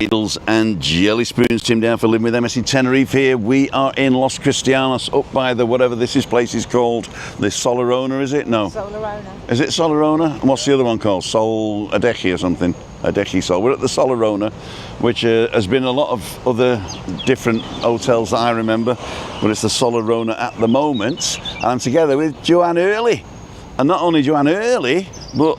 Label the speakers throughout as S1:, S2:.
S1: Ladles and jelly spoons. Tim down for living with MS in Tenerife here. We are in Los Cristianos, up by the whatever this place is called. The Solarona, is it? No.
S2: Solarona.
S1: Is it Solarona? And what's the other one called? Sol Adechi or something? Adechi Sol. We're at the Solarona, which has been a lot of other different hotels that I remember, but it's the Solarona at the moment. And I'm together with Joanne Hurley. And not only Joanne Hurley, but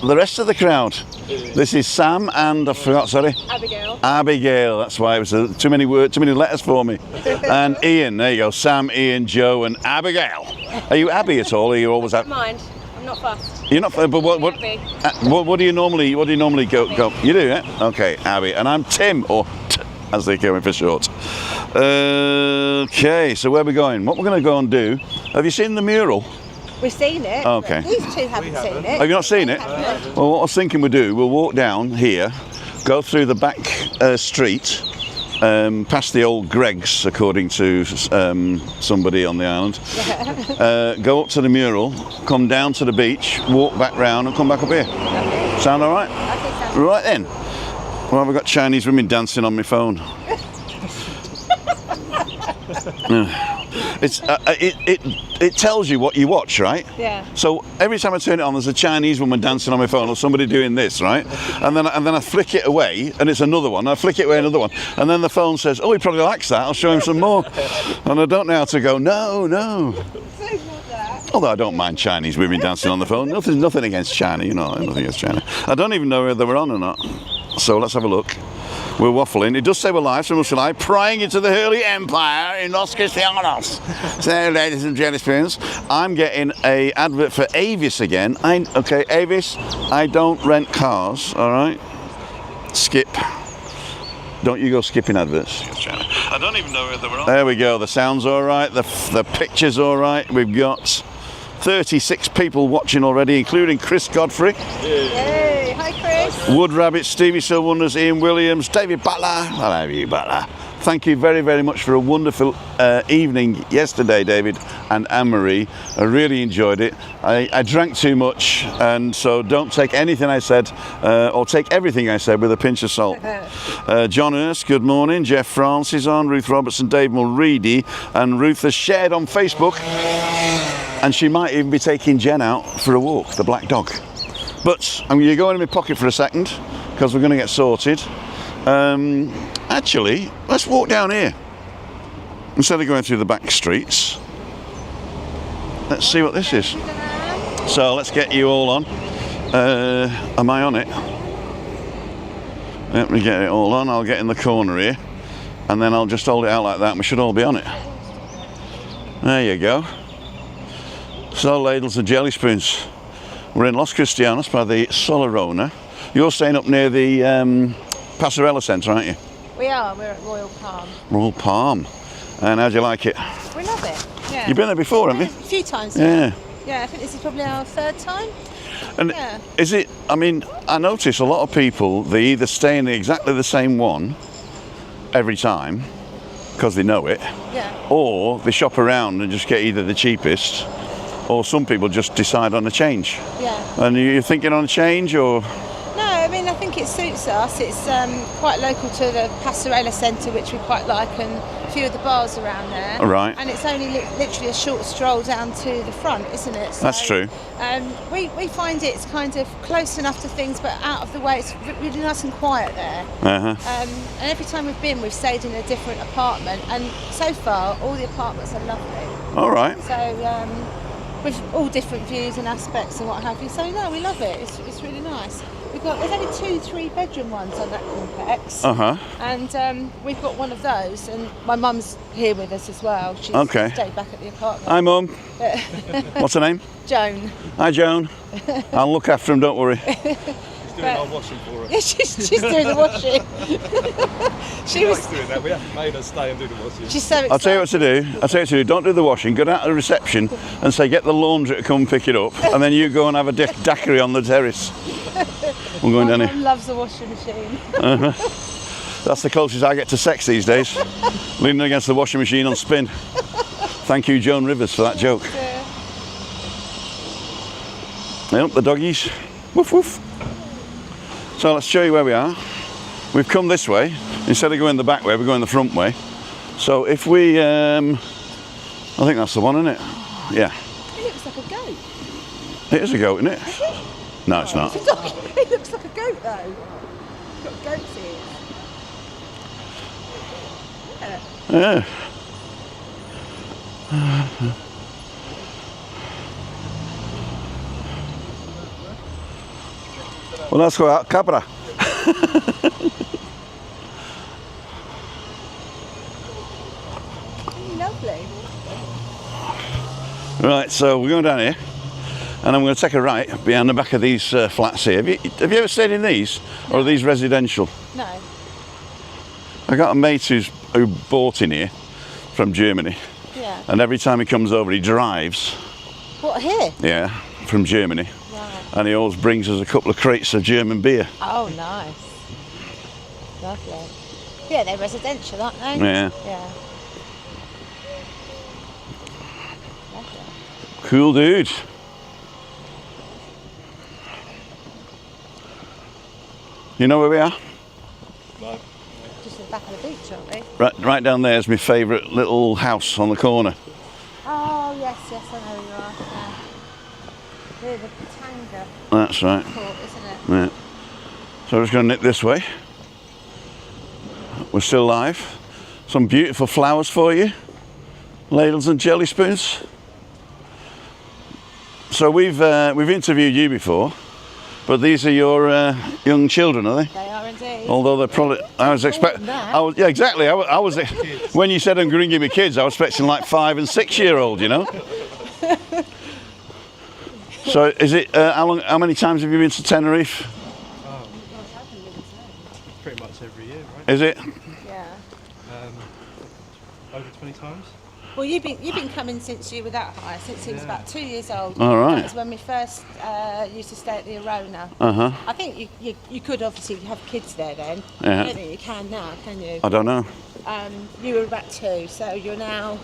S1: the rest of the crowd. This is Sam and I forgot, sorry.
S2: Abigail.
S1: Abigail, that's why it was too many letters for me. And Ian, there you go. Sam, Ian, Joe, and Abigail. Are you Abby at all? Are you always Abby?
S2: Mind, I'm not fussed.
S1: You're not, but what do you normally go? You do, yeah? Okay, Abby, and I'm Tim, or T, as they call me for short. Okay, so where are we going? What we're going to go and do? Have you seen the mural?
S2: We've seen it.
S1: Okay.
S2: These two haven't seen it.
S1: Have you not seen it? Well, what I was thinking we'd do, we'll walk down here, go through the back street, past the old Greg's, according to somebody on the island, go up to the mural, come down to the beach, walk back round and come back up here. Sound all right?
S2: I think so.
S1: Right then. Well, I've got Chinese women dancing on my phone. It tells you what you watch, right?
S2: Yeah.
S1: So every time I turn it on, there's a Chinese woman dancing on my phone or somebody doing this, right? And then I flick it away, and it's another one. I flick it away, another one, and then the phone says, "Oh, he probably likes that. I'll show him some more." And I don't know how to go. No. Although I don't mind Chinese women dancing on the phone. Nothing against China, you know. Nothing against China. I don't even know whether we're on or not. So let's have a look. We're waffling. It does say we're live, so we must be live. Prying into the Hurley Empire in Los Cristianos. So, ladies and JELLYSPOONS, I'm getting a advert for Avis again. Okay, Avis, I don't rent cars, all right? Skip. Don't you go skipping adverts. I don't even know whether we're on. There we go. The sound's all right. The picture's all right. We've got 36 people watching already, including Chris Godfrey.
S2: Yay! Hi, Chris.
S1: Wood Rabbit, Stevie So Wonders, Ian Williams, David Butler. Hello, you Butler. Thank you very, very much for a wonderful evening yesterday, David and Anne-Marie. I really enjoyed it. I drank too much, and so don't take anything I said, or take everything I said with a pinch of salt. John Hurst, good morning. Jeff France is on. Ruth Robertson, Dave Mulready, and Ruth has shared on Facebook. And she might even be taking Jen out for a walk, the black dog. But I'm going to go in my pocket for a second, because we're going to get sorted. Actually, let's walk down here. Instead of going through the back streets. Let's see what this is. So let's get you all on. Am I on it? Let me get it all on. I'll get in the corner here. And then I'll just hold it out like that and we should all be on it. There you go. So, ladles and jelly spoons. We're in Los Cristianos by the Solarona. You're staying up near the Pasarella Centre, aren't you?
S2: We are. We're at Royal Palm.
S1: Royal Palm. And how do you like it?
S2: We love it. Yeah.
S1: You've been there before, haven't you?
S2: A few times.
S1: Yeah.
S2: Yeah, I think this is probably our third time.
S1: And
S2: yeah.
S1: Is it? I mean, I notice a lot of people, they either stay in exactly the same one every time because they know it,
S2: yeah,
S1: or they shop around and just get either the cheapest, or some people just decide on a change.
S2: Yeah.
S1: And you're thinking on a change, or?
S2: No, I mean, I think it suits us. It's quite local to the Pasarella Centre, which we quite like, and a few of the bars around there.
S1: Right.
S2: And it's only literally a short stroll down to the front, isn't it? So,
S1: that's true.
S2: We find it's kind of close enough to things, but out of the way. It's really nice and quiet there.
S1: Uh-huh.
S2: And every time we've been, we've stayed in a different apartment, and so far, all the apartments are lovely.
S1: All right.
S2: So, with all different views and aspects and what have you. So, no, we love it. It's really nice. There's only 2 3-bedroom ones on that complex. And we've got one of those, and my mum's here with us as well. She's stayed back at the apartment.
S1: Hi, Mum. What's her name?
S2: Joan.
S1: Hi, Joan. I'll look after him, don't worry.
S3: She's doing our washing for us.
S2: Yeah, she's doing the washing.
S3: She likes doing that. We haven't made her stay and do the washing.
S2: She's so excited.
S1: I'll tell you what to do. Don't do the washing. Go down to the reception and say, get the laundry to come pick it up, and then you go and have a daiquiri on the terrace. We're going down here.
S2: My mum loves the washing machine.
S1: That's the closest I get to sex these days. Leaning against the washing machine on spin. Thank you, Joan Rivers, for that joke. Yep, the doggies. Woof woof. So let's show you where we are. we've come this way. Instead of going the back way, we're going the front way. So if we, I think that's the one, isn't it? Yeah.
S2: It looks like a goat.
S1: It is a goat, isn't it?
S2: Is it?
S1: No, it's not.
S2: It looks like a goat though. It's got goat's ears.
S1: Yeah. Well, let's go out, cabra.
S2: Lovely.
S1: Right, so we're going down here, and I'm going to take a right behind the back of these flats here. Have you ever stayed in these, or are these residential?
S2: No.
S1: I got a mate who bought in here from Germany,
S2: Yeah.
S1: and every time he comes over, he drives.
S2: What, here?
S1: Yeah, from Germany,
S2: Right.
S1: and he always brings us a couple of crates of German beer.
S2: Oh, nice. Lovely. Yeah, they're residential, aren't they?
S1: Yeah.
S2: Yeah. Lovely.
S1: Cool dude. You know where we are?
S3: No.
S2: Just at the back of the beach, aren't we?
S1: Right down there is my favourite little house on the corner.
S2: Oh, yes, I know where you are. Yeah. We're the Tanga
S1: That's right.
S2: port, isn't it?
S1: Yeah. So we're just going to nip this way. We're still live. Some beautiful flowers for you. Ladles and jelly spoons. So we've interviewed you before, but these are your young children, are they?
S2: They are indeed.
S1: Although they're probably, I was expecting,
S2: that.
S1: yeah, exactly. I was when you said I'm going to give me kids, I was expecting like 5 and 6 year old, you know. So is it? How many times have you been to Tenerife?
S3: Oh, pretty much every year, right?
S1: Is it?
S2: Yeah.
S3: Over 20 times.
S2: Well, you've been coming since you were that high, since he was about 2 years old.
S1: All right.
S2: That was when we first used to stay at the Arona.
S1: Uh-huh.
S2: I think you could obviously have kids there then.
S1: Yeah.
S2: I don't think you can now, can you?
S1: I don't know.
S2: You were about 2, so you're now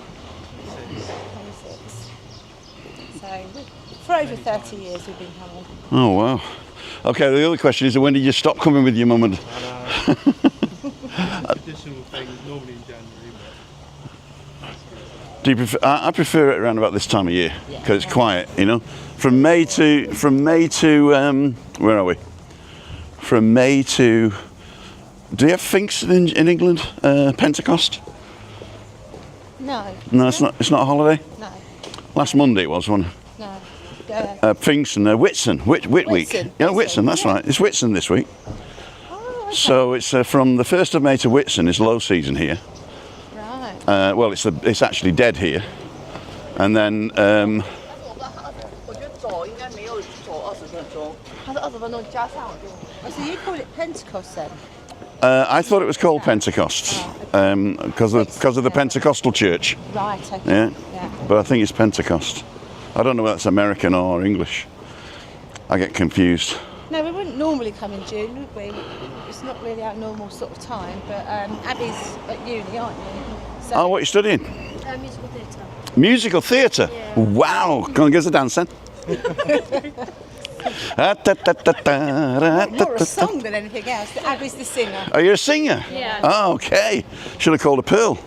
S2: 26. So for over 30 years we've been coming.
S1: Oh wow. Okay. The other question is, when did you stop coming with your mum and?
S3: Traditional thing, normally in January.
S1: Do you prefer? I prefer it around about this time of year because it's quiet, you know. From May to where are we? From May to. Do you have Finks in England? Pentecost?
S2: No.
S1: No, it's not. It's not a holiday.
S2: No.
S1: Last Monday it was one.
S2: No.
S1: Finks and Whitsun, Whit Week.
S2: Whitsun.
S1: Yeah, Whitsun. That's right. It's Whitsun this week.
S2: Oh, okay.
S1: So it's from the 1st of May to Whitsun is low season here.
S2: Right.
S1: Well, it's actually dead here, and then
S2: Oh, so you call it Pentecost then?
S1: I thought it was called Pentecost because of the Pentecostal church.
S2: Right. Okay.
S1: Yeah.
S2: Yeah.
S1: But I think it's Pentecost. I don't know whether it's American or English. I get confused.
S2: No, we wouldn't normally come in June, would we? It's not really our normal sort of time. But Abby's at uni, aren't you? So,
S1: Oh, what are you studying?
S2: musical theatre.
S1: Musical theatre.
S2: Yeah.
S1: Wow. Go on, give us a dance then.
S2: More a song than anything else. Abby's the singer.
S1: Are you a singer?
S2: Yeah.
S1: Oh, okay. Should have called her Pearl.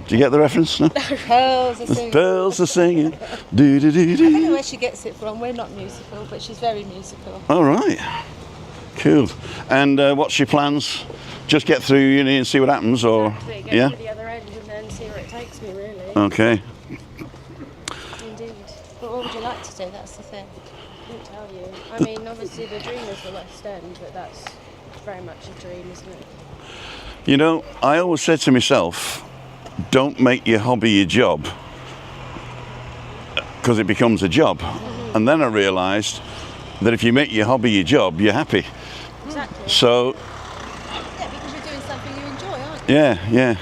S1: Do you get the reference? No?
S2: Pearls are singing.
S1: Pearls are singing. Do do do
S2: I don't know
S1: do.
S2: where she gets it from. We're not musical, but she's very musical.
S1: All right. Cool. And what's your plans? Just get through uni and see what happens, or
S4: Get
S1: yeah?
S4: to the other end and then see where it takes me, really.
S1: Okay.
S4: Indeed.
S2: But what would you like to do? That's the thing.
S4: I couldn't tell you. I mean, obviously the dream is the West End, but that's very much a dream, isn't it?
S1: You know, I always said to myself, don't make your hobby your job, because it becomes a job. And then I realised that if you make your hobby your job, you're happy.
S4: Exactly.
S1: So,
S2: Yeah, because you're doing something you enjoy, aren't you?
S1: yeah, yeah.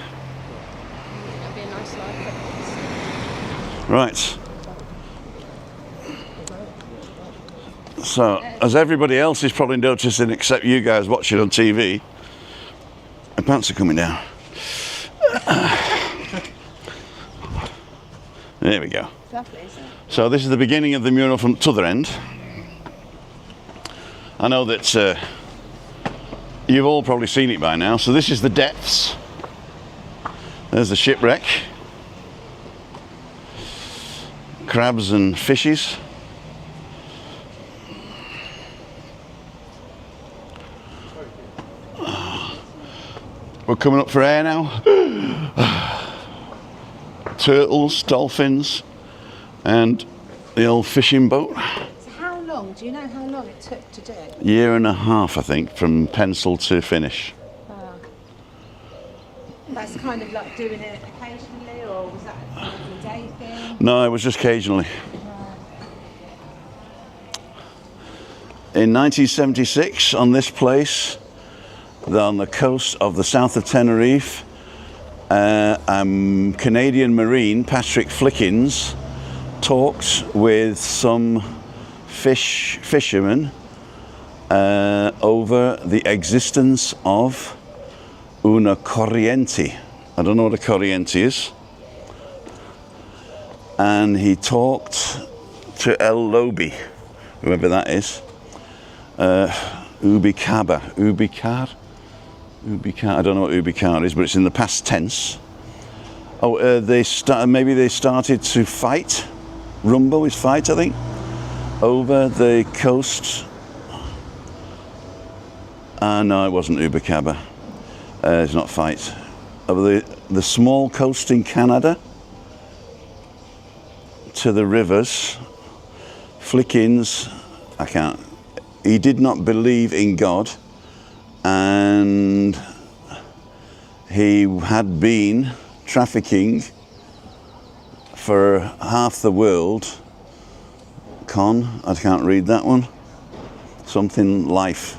S4: That'd be a nice life.
S1: Right. So, as everybody else is probably noticing, except you guys watching on TV, my pants are coming down. There we go.
S2: Lovely, isn't it?
S1: So this is the beginning of the mural from the other end. I know that You've all probably seen it by now. So this is the depths. There's the shipwreck. Crabs and fishes. We're coming up for air now. Turtles, dolphins, and the old fishing boat.
S2: So how long? Do you know how long it took to do?
S1: Year and a half, I think, from pencil to finish.
S2: Wow. That's kind of like doing it occasionally, or was that a day thing?
S1: No, it was just occasionally. In 1976, on this place, on the coast of the south of Tenerife, Canadian Marine Patrick Flickins talked with some fishermen over the existence of una corriente. I don't know what a corriente is. And he talked to El Lobi, whoever that is. Ubicar. I don't know what ubicar is, but it's in the past tense. Oh, maybe they started to fight. Rumbo is fight, I think, over the coast. No, it wasn't Ubicaba. It's not fight. Over the small coast in Canada to the rivers. Flickins, he did not believe in God, and he had been trafficking for half the world. I can't read that one. Something life.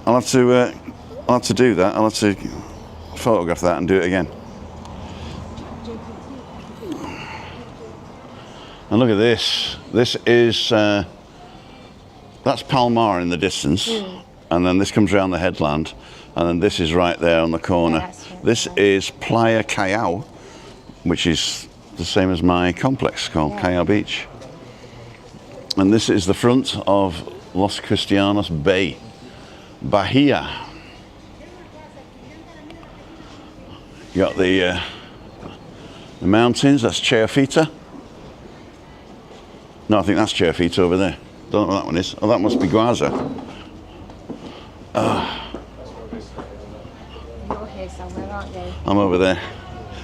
S1: I'll have to do that. I'll have to photograph that and do it again. And look at this. This is that's Palmar in the distance, and then this comes around the headland, and then this is right there on the corner.
S2: Yes,
S1: this is Playa Callao, which is the same as my complex called Callao Beach. And this is the front of Los Cristianos Bay, Bahia. You got the mountains. That's Chayafita. No, I think that's Chayafita over there. Don't know what that one is. Oh, that must be Guaza.
S2: You're here somewhere, aren't you?
S1: I'm over there,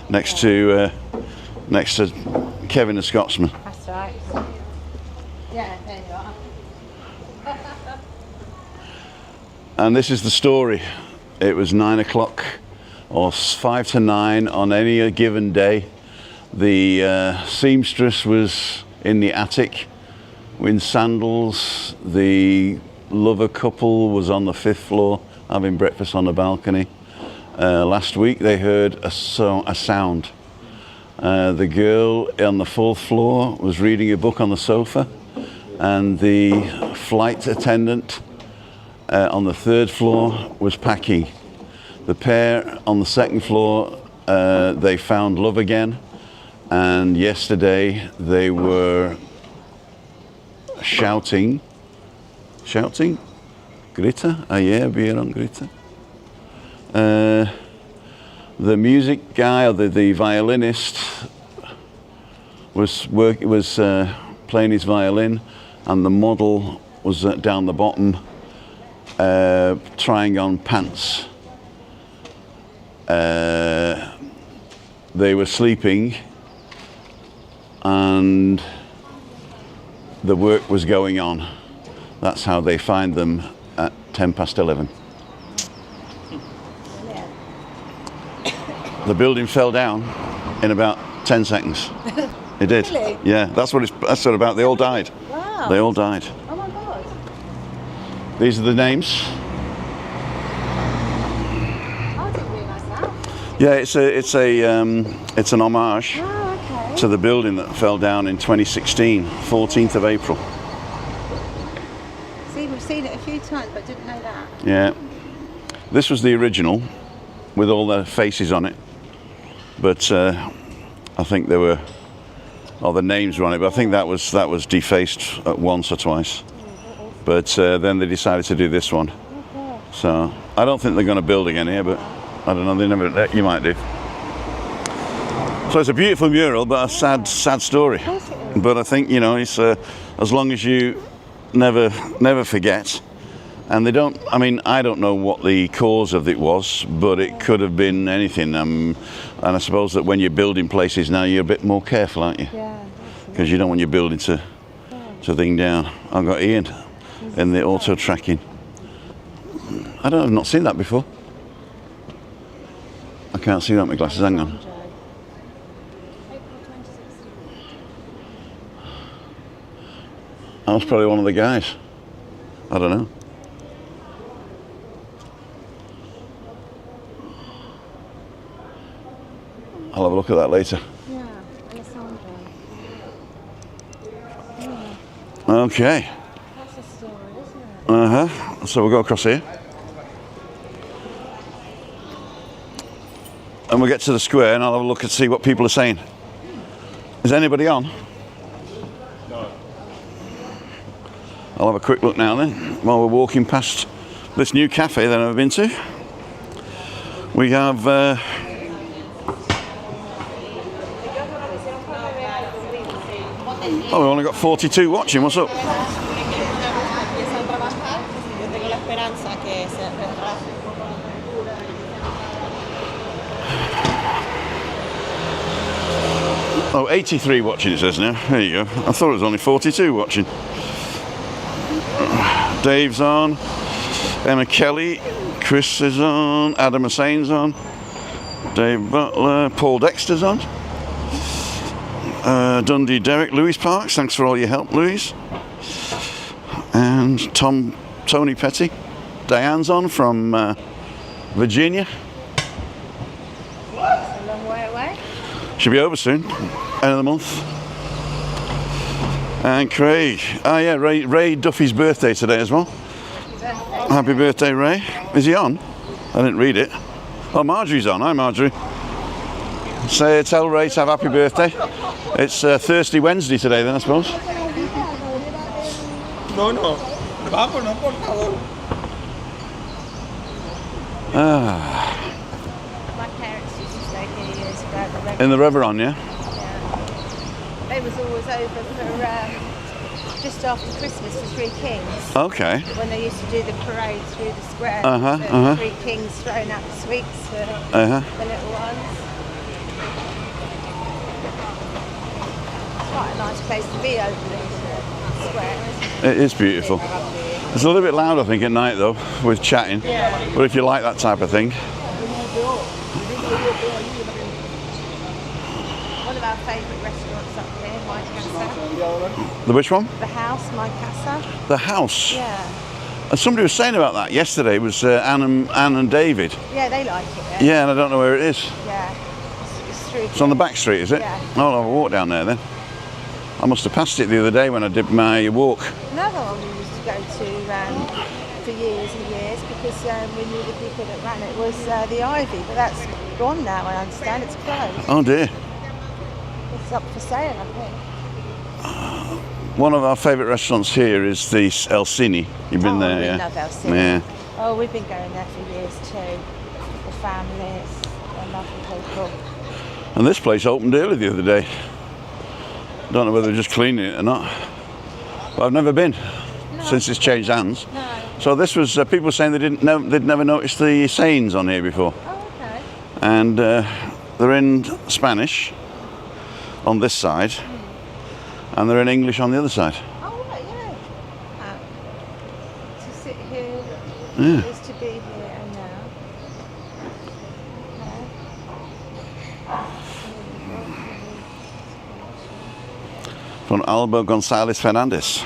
S1: next to Kevin the Scotsman.
S2: That's right. Yeah, there you are.
S1: And this is the story. It was 9 o'clock or 5 to 9 on any given day. The seamstress was in the attic in sandals. The lover couple was on the 5th floor having breakfast on the balcony. Last week they heard a sound. The girl on the 4th floor was reading a book on the sofa, and the flight attendant on the 3rd floor was packing. The pair on the 2nd floor, they found love again, and yesterday they were shouting, grita, ayer vieron grita. The music guy, or the violinist, was playing his violin, and the model was down the bottom trying on pants. They were sleeping, and the work was going on. That's how they find them at 11:10. The building fell down in about 10 seconds. It did.
S2: Really?
S1: Yeah, that's what it's about. They all died.
S2: Wow.
S1: They all died.
S2: Oh my God.
S1: These are the names.
S2: I didn't realise that.
S1: Yeah, it's an homage
S2: Oh, okay.
S1: to the building that fell down in 2016, 14th of April.
S2: See, we've seen it a few times, but didn't know that.
S1: Yeah. This was the original with all the faces on it. But I think there were, the names were on it, but I think that was defaced once or twice. But then they decided to do this one.
S2: Okay.
S1: So I don't think they're going to build again here, but I don't know. They never. You might do. So it's a beautiful mural, but a sad story. But I think, you know, it's as long as you never forget. And they don't. I mean, I don't know what the cause of it was, but it could have been anything. And I suppose that when you're building places now, you're a bit more careful, aren't you?
S2: Yeah.
S1: Because you don't want your building to thing down. I've got Ian in the auto tracking. I've not seen that before. I can't see that with my glasses. Hang on. That was probably one of the guys. I don't know. I'll have a look at that later.
S2: Yeah, Alessandro.
S1: Okay.
S2: That's a story, isn't it?
S1: So we'll go across here. And we'll get to the square and I'll have a look and see what people are saying. Is anybody on?
S3: No.
S1: I'll have a quick look now then, while we're walking past this new cafe that I've been to. We have oh, we've only got 42 watching. What's up? Oh, 83 watching it says now. There you go. I thought it was only 42 watching. Dave's on. Emma Kelly. Chris is on. Adam Hussein's on. Dave Butler. Paul Dexter's on. Dundee Derek. Louis Parks. Thanks for all your help, Louis. And Tony Petty. Diane's on from Virginia.
S2: It's a long way away.
S1: Should be over soon. End of the month. And Craig. Oh yeah, Ray Duffy's birthday today as well. Happy birthday, Ray. Is he on? I didn't read it. Oh, Marjorie's on. Hi, Marjorie. Tell Ray to have happy birthday. It's Thirsty Wednesday today then, I suppose.
S3: No. Vamos, no, por favor.
S2: My parents used to stay here years ago at the Red.
S1: In the Reveron, yeah?
S2: Yeah. They was always over for just after Christmas for Three Kings.
S1: Okay.
S2: When they used to do the parade through the square.
S1: Uh-huh.
S2: Three Kings throwing out the sweets for
S1: Uh-huh.
S2: the little ones. It's quite a nice place to be over the square, isn't it?
S1: It is beautiful. It's a little bit loud, I think, at night though, with chatting.
S2: Yeah.
S1: But if you like that type of thing.
S2: One of our favourite restaurants up here, My Casa.
S1: The which one?
S2: The house, My Casa.
S1: The House.
S2: Yeah.
S1: And somebody was saying about that yesterday. It was Anne and David.
S2: Yeah, they like it.
S1: Yeah, and I don't know where it is.
S2: Yeah. It's through.
S1: It's on the back street, is it?
S2: Yeah.
S1: Oh, I'll have a walk down there then. I must have passed it the other day when I did my walk.
S2: Another one we used to go to for years and years because we knew the people that ran it was the Ivy, but that's gone now, I understand. It's closed.
S1: Oh dear.
S2: It's up for sale, I think.
S1: One of our favourite restaurants here is the El Cine. You've been there,
S2: we
S1: yeah?
S2: love El Cine.
S1: Yeah.
S2: Oh, we've been going there for years too. The families, they're lovely people.
S1: And this place opened early the other day. Don't know whether they're just cleaning it or not. But I've never been since it's changed hands.
S2: No.
S1: So this was people were saying they'd never noticed the sayings on here before.
S2: Oh, okay.
S1: And they're in Spanish on this side, and they're in English on the other side.
S2: Oh, right, yeah. To sit here
S1: Yeah.
S2: is to be here and now.
S1: From Alba Gonzalez Fernandez.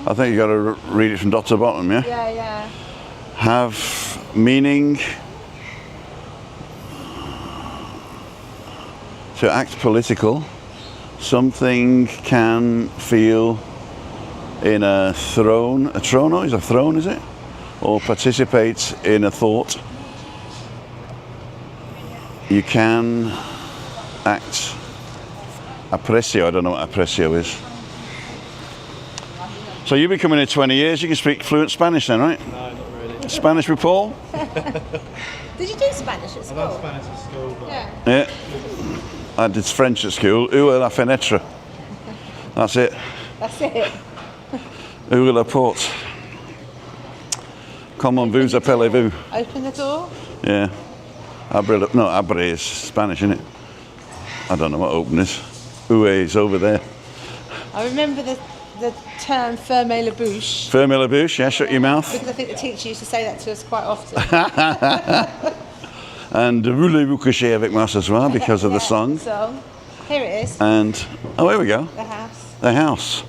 S1: I think you got to read it from top to bottom, yeah?
S2: Yeah, yeah.
S1: Have meaning, to act political, something can feel in a trono is a throne, is it? Or participate in a thought. You can act aprecio, I don't know what aprecio is. So you've been coming here 20 years, you can speak fluent Spanish then, right?
S3: No, not really.
S1: Spanish with Paul?
S2: Did you do Spanish at school?
S3: I've done Spanish at school, but
S2: Yeah.
S1: Yeah. I did French at school. Où est la fenêtre? That's it.
S2: That's it.
S1: Où est la porte? Comment vous appelez-vous?
S2: Open the door.
S1: Yeah. Abre is Spanish, isn't it? I don't know what open is. Où is over there.
S2: I remember the term ferme la bouche.
S1: Fermez la bouche, yeah, shut your mouth.
S2: Because I think the teacher used to say that to us quite often.
S1: And voulez-vous coucher avec moi ce soir because of the song.
S2: Song. Here it is.
S1: And, oh, here we go.
S2: The house.
S1: The house.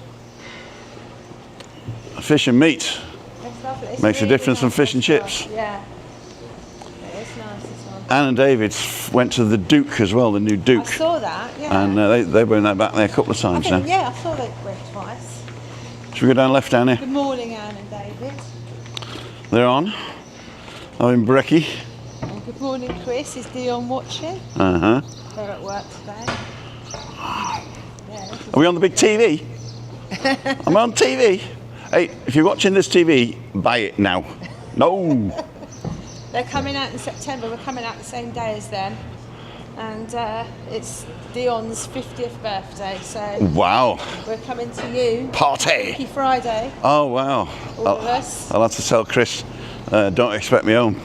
S1: Fish and meat.
S2: That's lovely. It's
S1: Makes a
S2: really
S1: difference from
S2: nice
S1: fish and
S2: restaurant.
S1: chips.
S2: Yeah. It is nice, this one.
S1: Anne and David went to the Duke as well, the new
S2: I
S1: Duke.
S2: saw that, yeah.
S1: And they were in that back there a couple of
S2: I
S1: times
S2: think,
S1: now.
S2: yeah, I saw they went twice.
S1: Should we go down left down here?
S2: Good morning, Anne and David.
S1: They're on. I'm in brekkie.
S2: And good morning, Chris. Is Dion watching?
S1: Uh-huh.
S2: They're at work today. Yeah,
S1: Are we on the big TV? I'm on TV. Hey, if you're watching this TV, buy it now. No.
S2: they're coming out in September. We're coming out the same day as them. And it's Dion's 50th birthday, so
S1: Wow.
S2: we're coming to you.
S1: Party.
S2: Happy Friday,
S1: Oh, wow.
S2: all of us.
S1: I'll have to tell Chris, don't expect me home.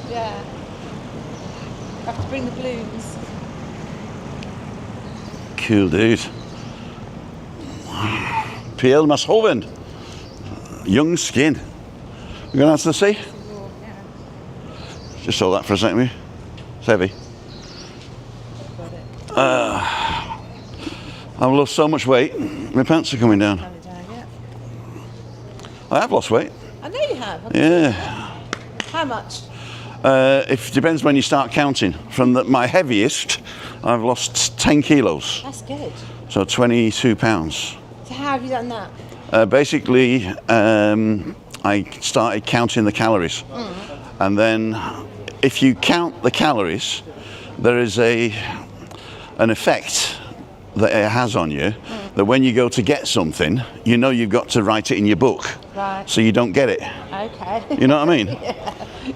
S2: Yeah. Have to bring the balloons.
S1: Cool, dude. Pale Mashoven. Young skin. You going out to the sea? Just hold that for a second, will you? It's heavy. I've lost so much weight. My pants are coming down.
S2: Coming down, yeah.
S1: I have lost weight.
S2: I know you have.
S1: Yeah.
S2: How much?
S1: It depends when you start counting. From my heaviest, I've lost 10 kilos.
S2: That's good.
S1: So 22 pounds.
S2: So how have you done that?
S1: Basically, I started counting the calories. And then if you count the calories, there is an effect that it has on you, that when you go to get something, you know you've got to write it in your book,
S2: Right.
S1: so you don't get it.
S2: Okay.
S1: You know what I mean?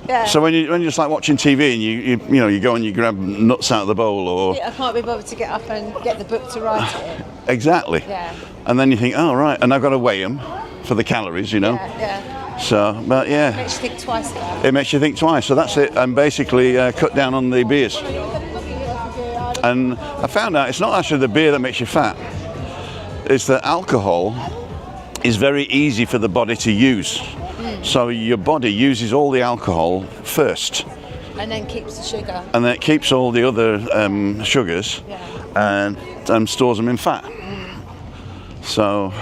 S2: Yeah.
S1: So when you're just like watching TV and you go and you grab nuts out of the bowl or
S2: I can't be bothered to get up and get the book to write it.
S1: exactly,
S2: Yeah.
S1: and then you think, oh right, and I've got to weigh them for the calories, you know.
S2: Yeah.
S1: So, but yeah,
S2: Makes you think twice about it.
S1: it makes you think twice. So that's it, and basically cut down on the beers. And I found out it's not actually the beer that makes you fat. It's that alcohol is very easy for the body to use. So your body uses all the alcohol first,
S2: And then keeps the sugar.
S1: and then it keeps all the other sugars
S2: Yeah.
S1: and stores them in fat. So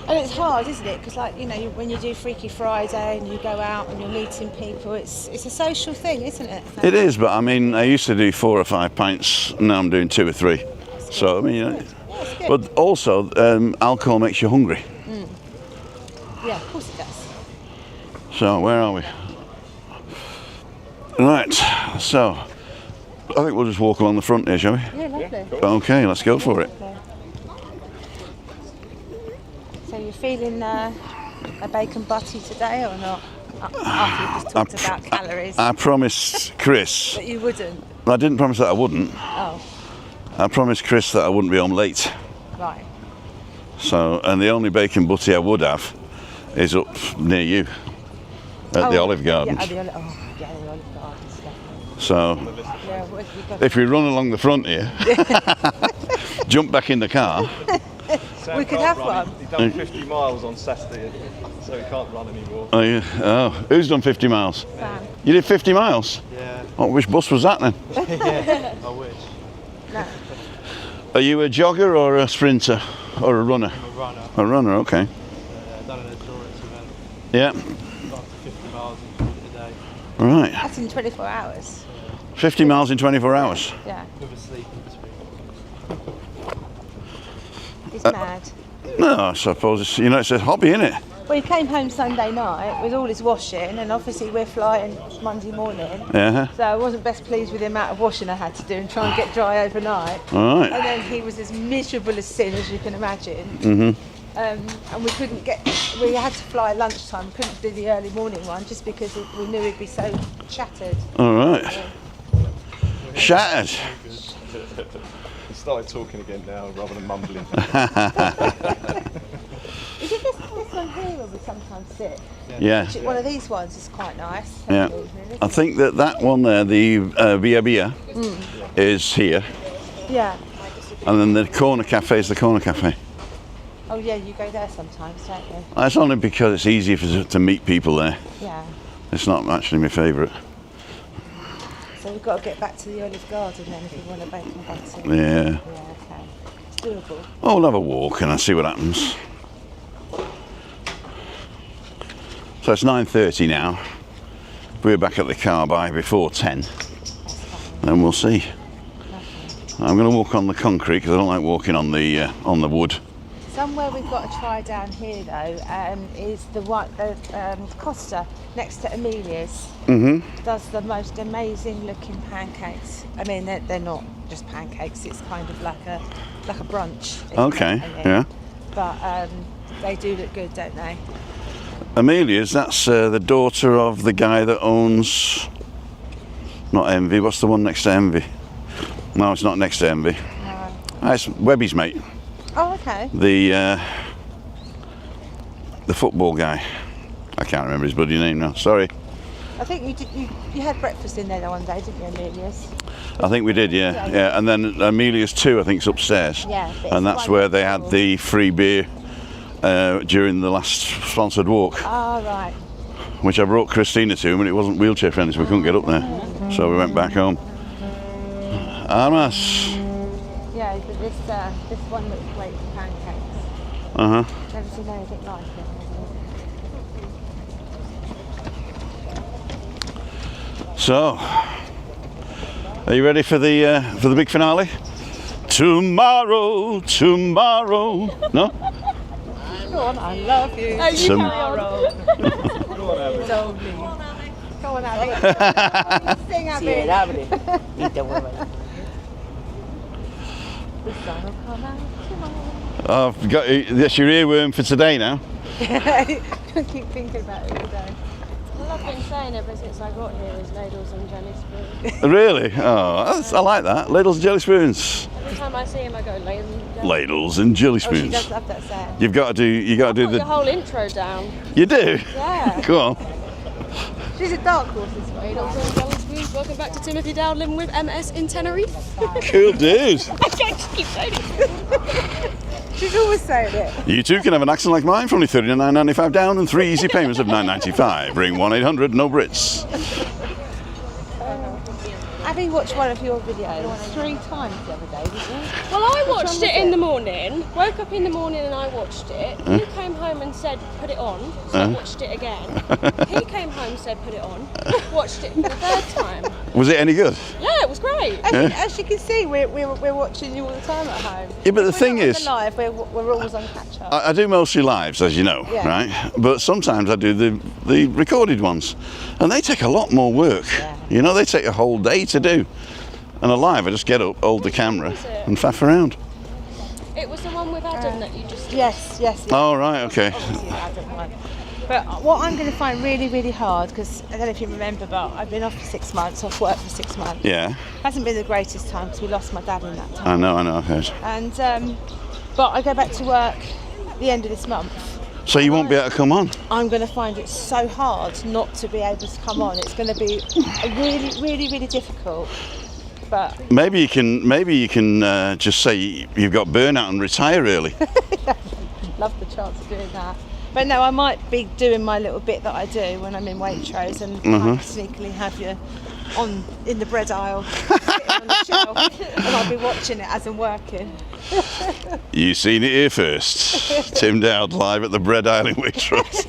S2: And it's hard, isn't it? Because, like, you know, when you do Freaky Friday and you go out and you're meeting people, it's a social thing, isn't it?
S1: it is, but I mean, I used to do 4 or 5 pints. Now I'm doing 2 or 3. So I mean, you know,
S2: Yeah, it's good.
S1: but also alcohol makes you hungry.
S2: Yeah, of course it does.
S1: So where are we? Right. So I think we'll just walk along the front here, shall we?
S2: Yeah, lovely.
S1: Okay, let's go for it.
S2: So you're feeling a bacon butty today or not? After you just talked about calories.
S1: I promised Chris.
S2: But you wouldn't.
S1: I didn't promise that I wouldn't.
S2: Oh,
S1: I promised Chris that I wouldn't be home late.
S2: right.
S1: So, and the only bacon butty I would have is up near you at the Olive Garden.
S2: Yeah, the Olive Gardens, definitely.
S1: So,
S2: Yeah, we've got
S1: if we run along the front here, jump back in the car.
S3: Sam
S2: We could
S3: can't
S2: have
S3: run.
S2: one.
S3: He done 50 miles on Saturday, so he can't run anymore.
S1: Oh, yeah. Oh, who's done 50 miles?
S2: Sam.
S1: You did 50 miles?
S3: Yeah,
S1: Oh, which bus was that then?
S3: I wish.
S2: No.
S1: Are you a jogger or a sprinter or a runner?
S3: I'm a runner.
S1: A runner, okay.
S3: Done an endurance event,
S1: Yeah.
S3: up to 50 miles a day
S1: Right.
S2: That's in 24 hours.
S1: 50 miles in 24 hours.
S2: Yeah.
S3: with a sleep in between.
S2: He's mad.
S1: No, I suppose it's, you know, it's a hobby, isn't it?
S2: Well, he came home Sunday night with all his washing, and obviously we're flying Monday morning.
S1: Yeah.
S2: So I wasn't best pleased with the amount of washing I had to do and try and get dry overnight.
S1: All right.
S2: And then he was as miserable as sin as you can imagine. And we had to fly at lunchtime, couldn't do the early morning one just because we knew we'd be so shattered.
S1: All right. Shattered.
S3: He started talking again now rather than mumbling.
S2: Is it this one here where we sometimes sit?
S1: Yeah.
S2: One of these ones is quite nice.
S1: Yeah. I think that one there, the Via Via, is here.
S2: Yeah.
S1: And then the corner cafe is the corner cafe.
S2: Oh yeah, you go there sometimes, don't you?
S1: That's only because it's easier to meet people there.
S2: Yeah.
S1: It's not actually my favourite.
S2: So we've got to get back to the Olive Garden then if we want a bacon butter.
S1: Yeah.
S2: Yeah, okay. It's doable.
S1: Oh, we'll have a walk and I'll see what happens. So it's 9:30 now. We're back at the car by before 10. Then we'll see. I'm going to walk on the concrete because I don't like walking on the wood.
S2: Somewhere we've got to try down here though is the Costa next to Amelia's. Does the most amazing looking pancakes. I mean they're not just pancakes. It's kind of like a brunch.
S1: Okay. Yeah.
S2: But they do look good, don't they?
S1: Amelia's. That's the daughter of the guy that owns. Not Envy. What's the one next to Envy? No, it's not next to Envy. No. It's Webby's mate.
S2: Oh, okay.
S1: The football guy. I can't remember his bloody name now. Sorry.
S2: I think you had breakfast in there one day, didn't you, Amelia's?
S1: I think we did, yeah. Yeah. And then Amelia's 2, I think, is upstairs.
S2: Yeah.
S1: And that's where they had the free beer during the last sponsored walk.
S2: Oh, right.
S1: Which I brought Christina to, but it wasn't wheelchair friendly, so we couldn't get up there. So we went back home. Armas.
S2: Yeah, but this one looks great for pancakes. Never seen anything like it.
S1: So, are you ready for the big finale? Tomorrow. No?
S2: Go on, I love you.
S1: Tomorrow.
S2: Go on, Abby. Sing, Abby. The sun will come out tomorrow.
S1: I've got that's your earworm for today now.
S2: I keep thinking about it all day.
S4: All I've been saying ever since I got here is ladles and jelly spoons.
S1: Really? Oh, I like that. Ladles and jelly spoons.
S4: Every time I see him, I go ladles and jelly.
S1: Ladles and jelly
S2: Oh, she
S1: spoons.
S2: does love that saying.
S1: You got to do
S4: Put
S1: the.
S4: your whole intro down.
S1: You do?
S4: Yeah.
S1: Go on.
S2: She's a dark horse this way.
S4: Ladles and jelly spoons. Welcome back to Timothy Dowd living with MS in Tenerife.
S1: Cool dude.
S4: I just keep saying it.
S2: She's always saying it.
S1: You too can have an accent like mine for only $39.95 down and 3 easy payments of $9.95. Ring 1-800-NO-BRITS.
S2: Abby watched one of your videos 3 times the other day, didn't you?
S4: Well, I watched it in the morning, woke up in the morning and I watched it. You came home and said, put it on, so I watched it again. He came home, said, put it on, watched it for the 3rd time.
S1: Was it any good?
S4: Yeah, it was great.
S2: As you can see, we're watching you all the time at home.
S1: Yeah, but the thing
S2: We're not
S1: is,
S2: on the live, we're always on catch up.
S1: I do mostly lives, as you know,
S2: Yeah.
S1: right? But sometimes I do the recorded ones, and they take a lot more work.
S2: Yeah.
S1: You know, they take a whole day to do. And a live, I just get up, hold the camera, and faff around.
S4: It was the one with Adam that you just did.
S2: Yes.
S1: Oh, right, okay.
S2: Obviously, I don't mind. But what I'm going to find really, really hard, because I don't know if you remember, but I've been off for 6 months, off work for 6 months.
S1: Yeah,
S2: Hasn't been the greatest time because we lost my dad in that time.
S1: I know, I've heard.
S2: And but I go back to work at the end of this month.
S1: So you won't be able to come on?
S2: I'm going to find it so hard not to be able to come on. It's going to be really, really, really difficult. But
S1: Maybe you can just say you've got burnout and retire early.
S2: love the chance of doing that. But no, I might be doing my little bit that I do when I'm in Waitrose and kind of sneakily have you in the bread aisle, sitting on the shelf, and I'll be watching it as I'm working.
S1: You've seen it here first. Tim Dowd live at the bread aisle in Waitrose.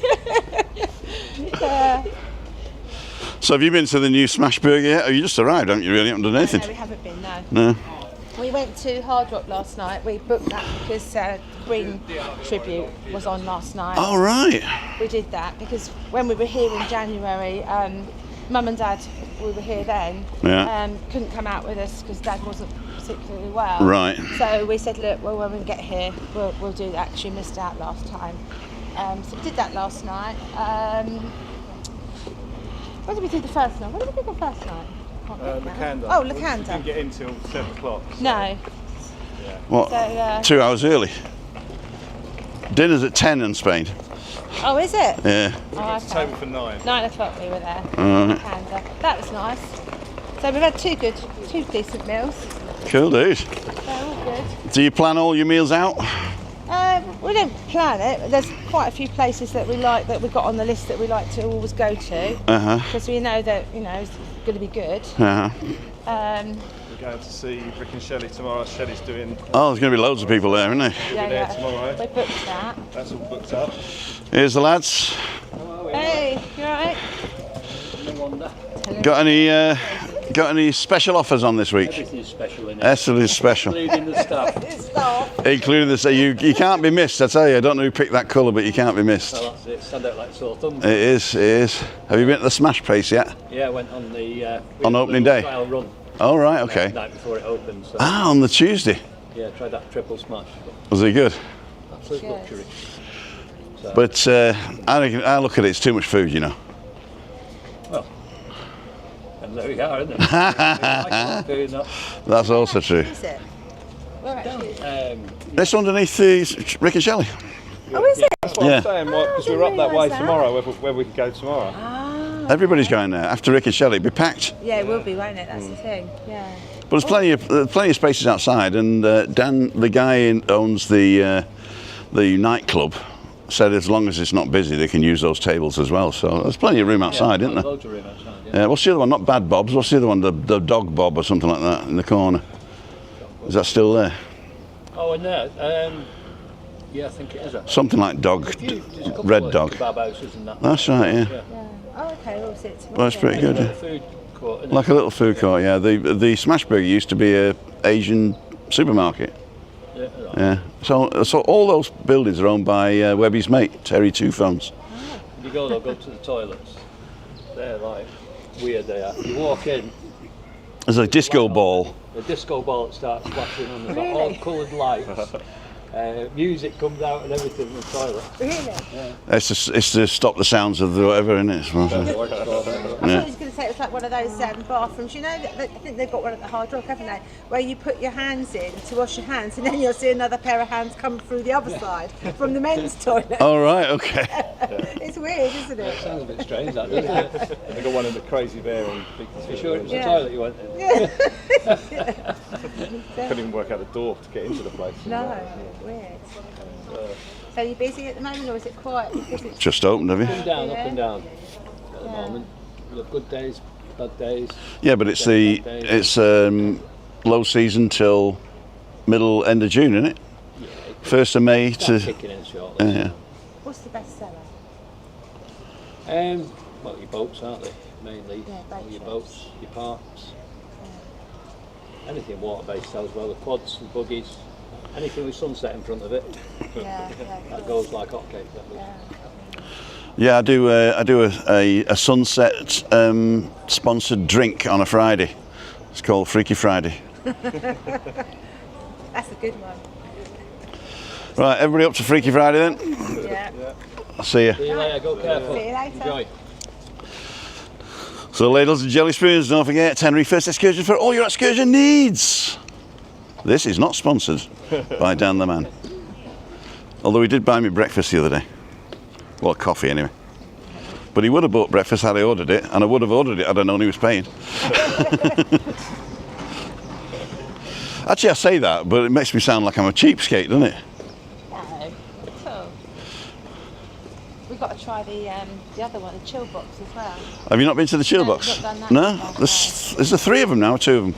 S1: So have you been to the new Smash Burger yet? Oh, you just arrived, haven't you? Really haven't done anything.
S2: No, we haven't been, no.
S1: No.
S2: We went to Hard Rock last night. We booked that because Green Tribute was on last night.
S1: Oh, right.
S2: We did that because when we were here in January, Mum and Dad, we were here then,
S1: Yeah.
S2: couldn't come out with us because Dad wasn't particularly well.
S1: Right.
S2: So we said, look, well, when we get here, we'll do that because you missed out last time. So we did that last night. What did we do the first night? What did we do the first night?
S3: Lacanda.
S2: Oh,
S3: We
S2: Lacanda.
S3: didn't get in till 7 o'clock. So.
S2: No.
S1: What?
S2: So,
S1: 2 hours early. Dinner's at 10 in Spain.
S2: Oh, is it?
S1: Yeah.
S2: Oh,
S3: It's table for 9.
S2: 9 o'clock we were there.
S1: Alright.
S2: Lacanda. That was nice. So we've had two decent meals.
S1: Cool, dude.
S2: They're all good.
S1: Do you plan all your meals out?
S2: We don't plan it, but there's quite a few places that we like, that we've got on the list that we like to always go to. Because we know that, it's going to be good.
S1: Uh-huh.
S3: We're going to see Rick and Shelley tomorrow. Shelley's doing.
S1: Oh, there's going to be loads of people there, isn't there?
S3: We'll be there tomorrow.
S2: We booked that.
S3: That's all booked up.
S1: Here's the lads.
S2: Hey, you alright?
S1: Got any special offers on this week?
S5: Everything's special in it.
S1: Everything's special.
S5: Including the stuff.
S1: Including this, you can't be missed. I tell you, I don't know who picked that colour, but you can't be missed.
S5: Well, that's it. Stand out like sore thumbs.
S1: It is. Have you been to the Smash place yet?
S5: Yeah, I went on the
S1: On opening day?
S5: trial run.
S1: Oh right, okay.
S5: The night before it opened. So,
S1: On the Tuesday.
S5: yeah, tried that triple smash.
S1: Was it good?
S5: Absolute luxury. So,
S1: But I look at it, it's too much food,
S5: well, and there we are, isn't it? Doing that.
S1: That's also true.
S2: Is it? Where actually?
S1: It's underneath the Rick and Shelley.
S2: Oh, is it?
S3: That's what
S1: Yeah.
S3: I'm saying, because we're up that way tomorrow, where we can go tomorrow.
S1: Everybody's going there after Rick and Shelley. It'll be packed.
S2: Yeah, it will be, won't it? That's the thing. Yeah.
S1: But there's plenty of spaces outside, and Dan, the guy who owns the nightclub, said as long as it's not busy, they can use those tables as well. So there's plenty of room outside, isn't there?
S5: Loads of room outside, yeah.
S1: Yeah. What's the other one? Not Bad Bob's. What's the other one? The Dog Bob or something like that in the corner. Is that still there?
S5: Oh, and there. Yeah, I think it is.
S1: Something like Dog,
S5: There's a couple
S1: Red
S5: of
S1: Dog.
S5: kebab houses and that.
S1: That's right. Yeah.
S2: Yeah. Oh, okay. We'll see it tomorrow.
S1: Well, that's pretty good.
S5: Little
S1: Yeah.
S5: food court, isn't
S1: Like a little food court. Yeah. The Smash Burger used to be a Asian supermarket.
S5: it? Yeah, right.
S1: Yeah. So all those buildings are owned by Webby's mate Terry Two Phones.
S5: If you go, they'll go to the toilets. They're like weird. They are. You walk in.
S1: There's a disco ball.
S5: The disco ball that starts flashing on. There's
S2: Really?
S5: all coloured lights. Music comes out and everything in the toilet.
S2: Really?
S1: It's to stop the sounds of the whatever in it.
S2: I thought you was going to say it was like one of those bathrooms. You know, I think they've got one at the Hard Rock, haven't they? Where you put your hands in to wash your hands, and then you'll see another pair of hands come through the other side from the men's toilet.
S1: Oh right, okay.
S2: It's weird, isn't it?
S5: Sounds a bit strange, that, doesn't it?
S3: They got one in the Crazy Bear and Big
S5: You sure it was
S2: Yeah.
S5: the toilet you went in?
S3: Couldn't even work out the door to get into the place.
S2: No, weird. So are you busy at the moment, or is it quiet? Because it's
S1: Just opened, have you?
S5: Up and down, up and down. At the moment, we have good days, bad days.
S1: Yeah, but it's low season till end of June, isn't it? 1st of May
S5: Start
S1: to.
S5: kicking in shortly.
S1: Yeah.
S2: what's the best seller?
S5: Well, your boats, aren't they? Mainly.
S2: Yeah, boat
S5: All your
S2: ships.
S5: boats, your parks. Anything water-based sells well. The quads and buggies. Anything with sunset in front of it.
S2: Yeah,
S5: That goes like hotcakes. That does.
S1: Yeah, I do a sunset sponsored drink on a Friday. It's called Freaky Friday.
S2: That's a good one.
S1: Right, everybody up to Freaky Friday then?
S2: Yeah.
S1: I'll see you.
S5: See you later. Go careful.
S2: See you later.
S5: Enjoy.
S1: So ladles and jelly spoons, don't forget, Tenerife first excursion for all your excursion needs. This is not sponsored by Dan the Man. Although he did buy me breakfast the other day. Well, coffee anyway. But he would have bought breakfast had I ordered it, and I would have ordered it had I known he was paying. Actually, I say that, but it makes me sound like I'm a cheapskate, doesn't it?
S2: No. Cool. We've got to try the other one, the chill box as well.
S1: Have you not been to the chill
S2: No,
S1: box?
S2: not done that
S1: No?
S2: before,
S1: There's the 3 of them now, 2 of them.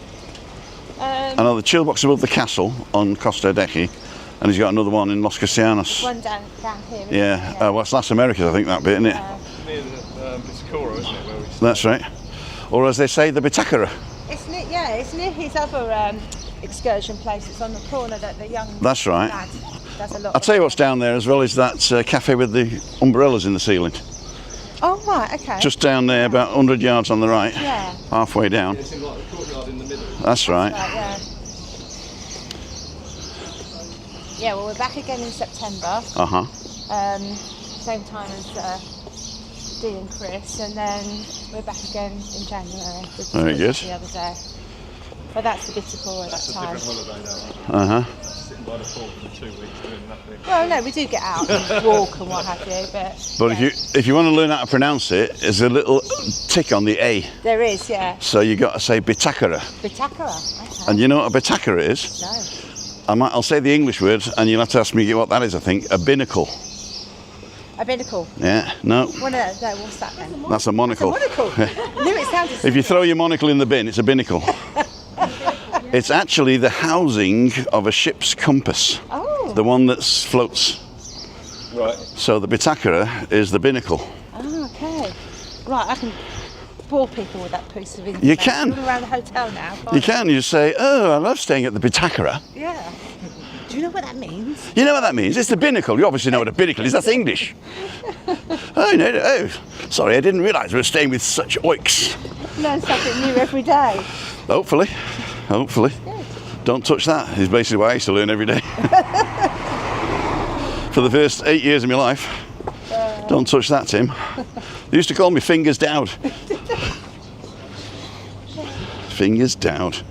S1: I know the chill box above the castle on Costa Deci, and he's got another one in Los Cristianos.
S2: One down here. isn't
S1: Yeah,
S2: it?
S1: well, it's Las Americas, I think, that bit, isn't it?
S3: Near the Piscora, isn't it? Where we
S1: That's right. Or as they say, the Bitakara.
S2: It's near his other excursion place. It's on the corner that the young
S1: That's right.
S2: lad does a lot.
S1: I'll tell you what's down there as well is that cafe with the umbrellas in the ceiling.
S2: Oh right, okay.
S1: Just down there, about 100 yards on the right,
S2: yeah.
S1: halfway down.
S3: It's in like the courtyard in the middle.
S1: That's right.
S2: Right, yeah. Yeah, well, we're back again in September. Same time as Dee and Chris, and then we're back again in January.
S1: Very good.
S2: The other day. But that's the bitter core at that time.
S3: That's a different holiday, that one. Sitting by the pool for 2 weeks doing nothing.
S2: Well, no, we do get out and walk and what have you, but
S1: yeah. if you want to learn how to pronounce it, there's a little tick on the A.
S2: There is, yeah.
S1: So you got to say bitakara.
S2: Bitakara. Okay.
S1: And you know what a bitakara is?
S2: No.
S1: I'll say the English word, and you'll have to ask me what that is. I think a binnacle.
S2: A binnacle.
S1: Yeah. No.
S2: Well, no, what's that then?
S1: That's a monocle.
S2: It's a monocle. I knew it sounded.
S1: If you throw your monocle in the bin, it's a binnacle. It's actually the housing of a ship's compass.
S2: Oh.
S1: The one that floats.
S3: Right.
S1: So the bitakara is the binnacle.
S2: Oh, okay. Right, I can bore people with that piece of information.
S1: You can.
S2: All around the hotel now.
S1: You can. You say, oh, I love staying at the bitakara.
S2: Yeah. Do you know what that means?
S1: You know what that means? It's the binnacle. You obviously know what a binnacle is. That's English. Oh, no. Oh, sorry, I didn't realise we were staying with such oiks.
S2: Learn something new every day.
S1: Hopefully. Hopefully.
S2: Good.
S1: Don't touch that is basically what I used to learn every day. For the first 8 years of my life. Don't touch that, Tim. They used to call me Fingers Dowd. Fingers Dowd.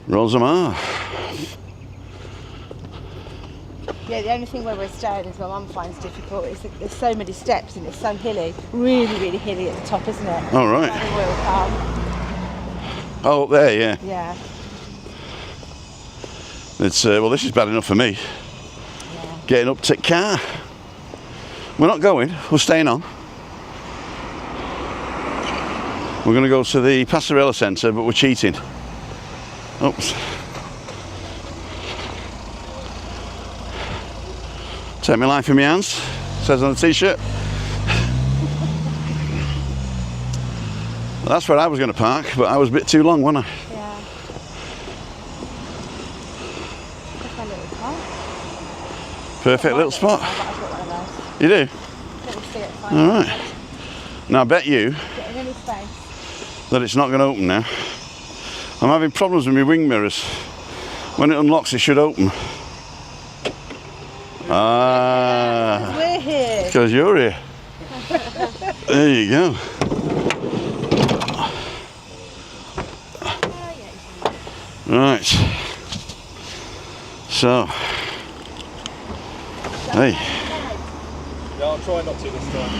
S1: Rosamar.
S2: Yeah, the only thing where we're staying is my mum finds difficult is that there's so many steps and it's so hilly. Really, really hilly at the top, isn't it?
S1: All right.
S2: I think we'll come.
S1: Oh, up there, yeah.
S2: Yeah.
S1: It's well, this is bad enough for me.
S2: Yeah.
S1: Getting up to car. We're not going. We're staying on. We're going to go to the Pasarella Centre, but we're cheating. Oops. Take my life in my hands. Says on the t-shirt. Well, that's where I was going to park, but I was a bit too long, wasn't I?
S2: Yeah. That's my little car.
S1: Perfect little spot.
S2: I've got one of those.
S1: You do?
S2: Little Fiat
S1: All right. Now I bet you
S2: Getting any space.
S1: that it's not going to open now. I'm having problems with my wing mirrors. When it unlocks, it should open. Ah,
S2: We're here.
S1: because you're here. There you go. Right. So. Hey.
S3: Yeah, I'll try not to this time.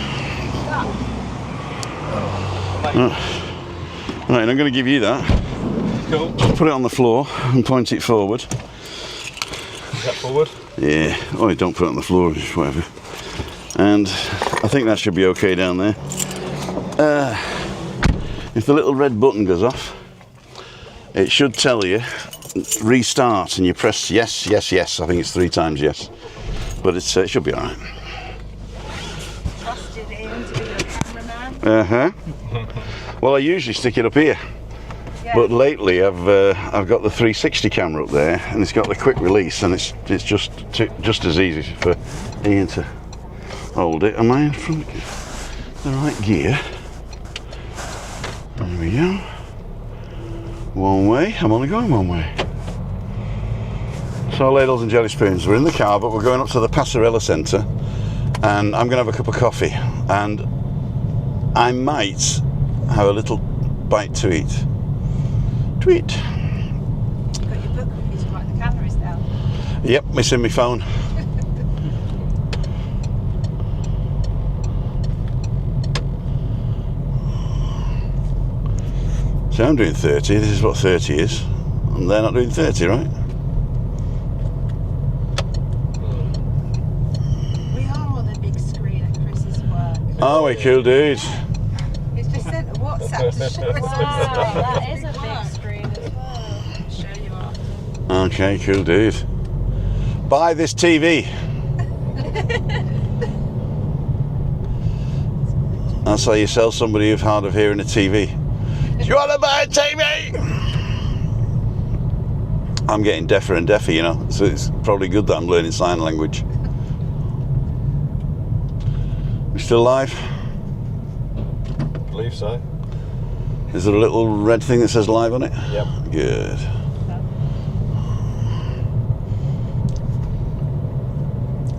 S1: Right, I'm going to give you that.
S3: Cool.
S1: Put it on the floor and point it forward.
S3: Is that forward?
S1: Yeah. Oh, don't put it on the floor, just whatever. And I think that should be okay down there. If the little red button goes off, it should tell you restart, and you press yes, yes, yes. I think it's 3 times yes, but it should be all right.
S2: Trusted Ian to be your cameraman.
S1: Well, I usually stick it up here,
S2: Yeah.
S1: but lately I've got the 360 camera up there, and it's got the quick release, and it's just as easy for Ian to hold it. Am I in front of the right gear? There we go. One way. I'm only going one way. So, ladles and jelly spoons, we're in the car, but we're going up to the Pasarella Centre, and I'm going to have a cup of coffee, and I might have a little bite to eat. Tweet.
S2: You've got your book with you to write the calories down.
S1: Yep, missing my phone. So I'm doing 30, this is what 30 is, and they're not doing 30, right?
S2: We are on the big screen at Chris's work.
S1: Oh, we cool dudes.
S2: He's just sent a WhatsApp to show us.
S4: Wow, that is a big screen as well.
S2: I'll show you after.
S1: Okay, cool dude. Buy this TV. That's how you sell somebody who's hard of hearing a TV. Do you want to buy a TV? I'm getting deafer and deafer, you know, so it's probably good that I'm learning sign language. We still live?
S3: I believe so.
S1: Is there a little red thing that says live on it?
S3: Yep.
S1: Good.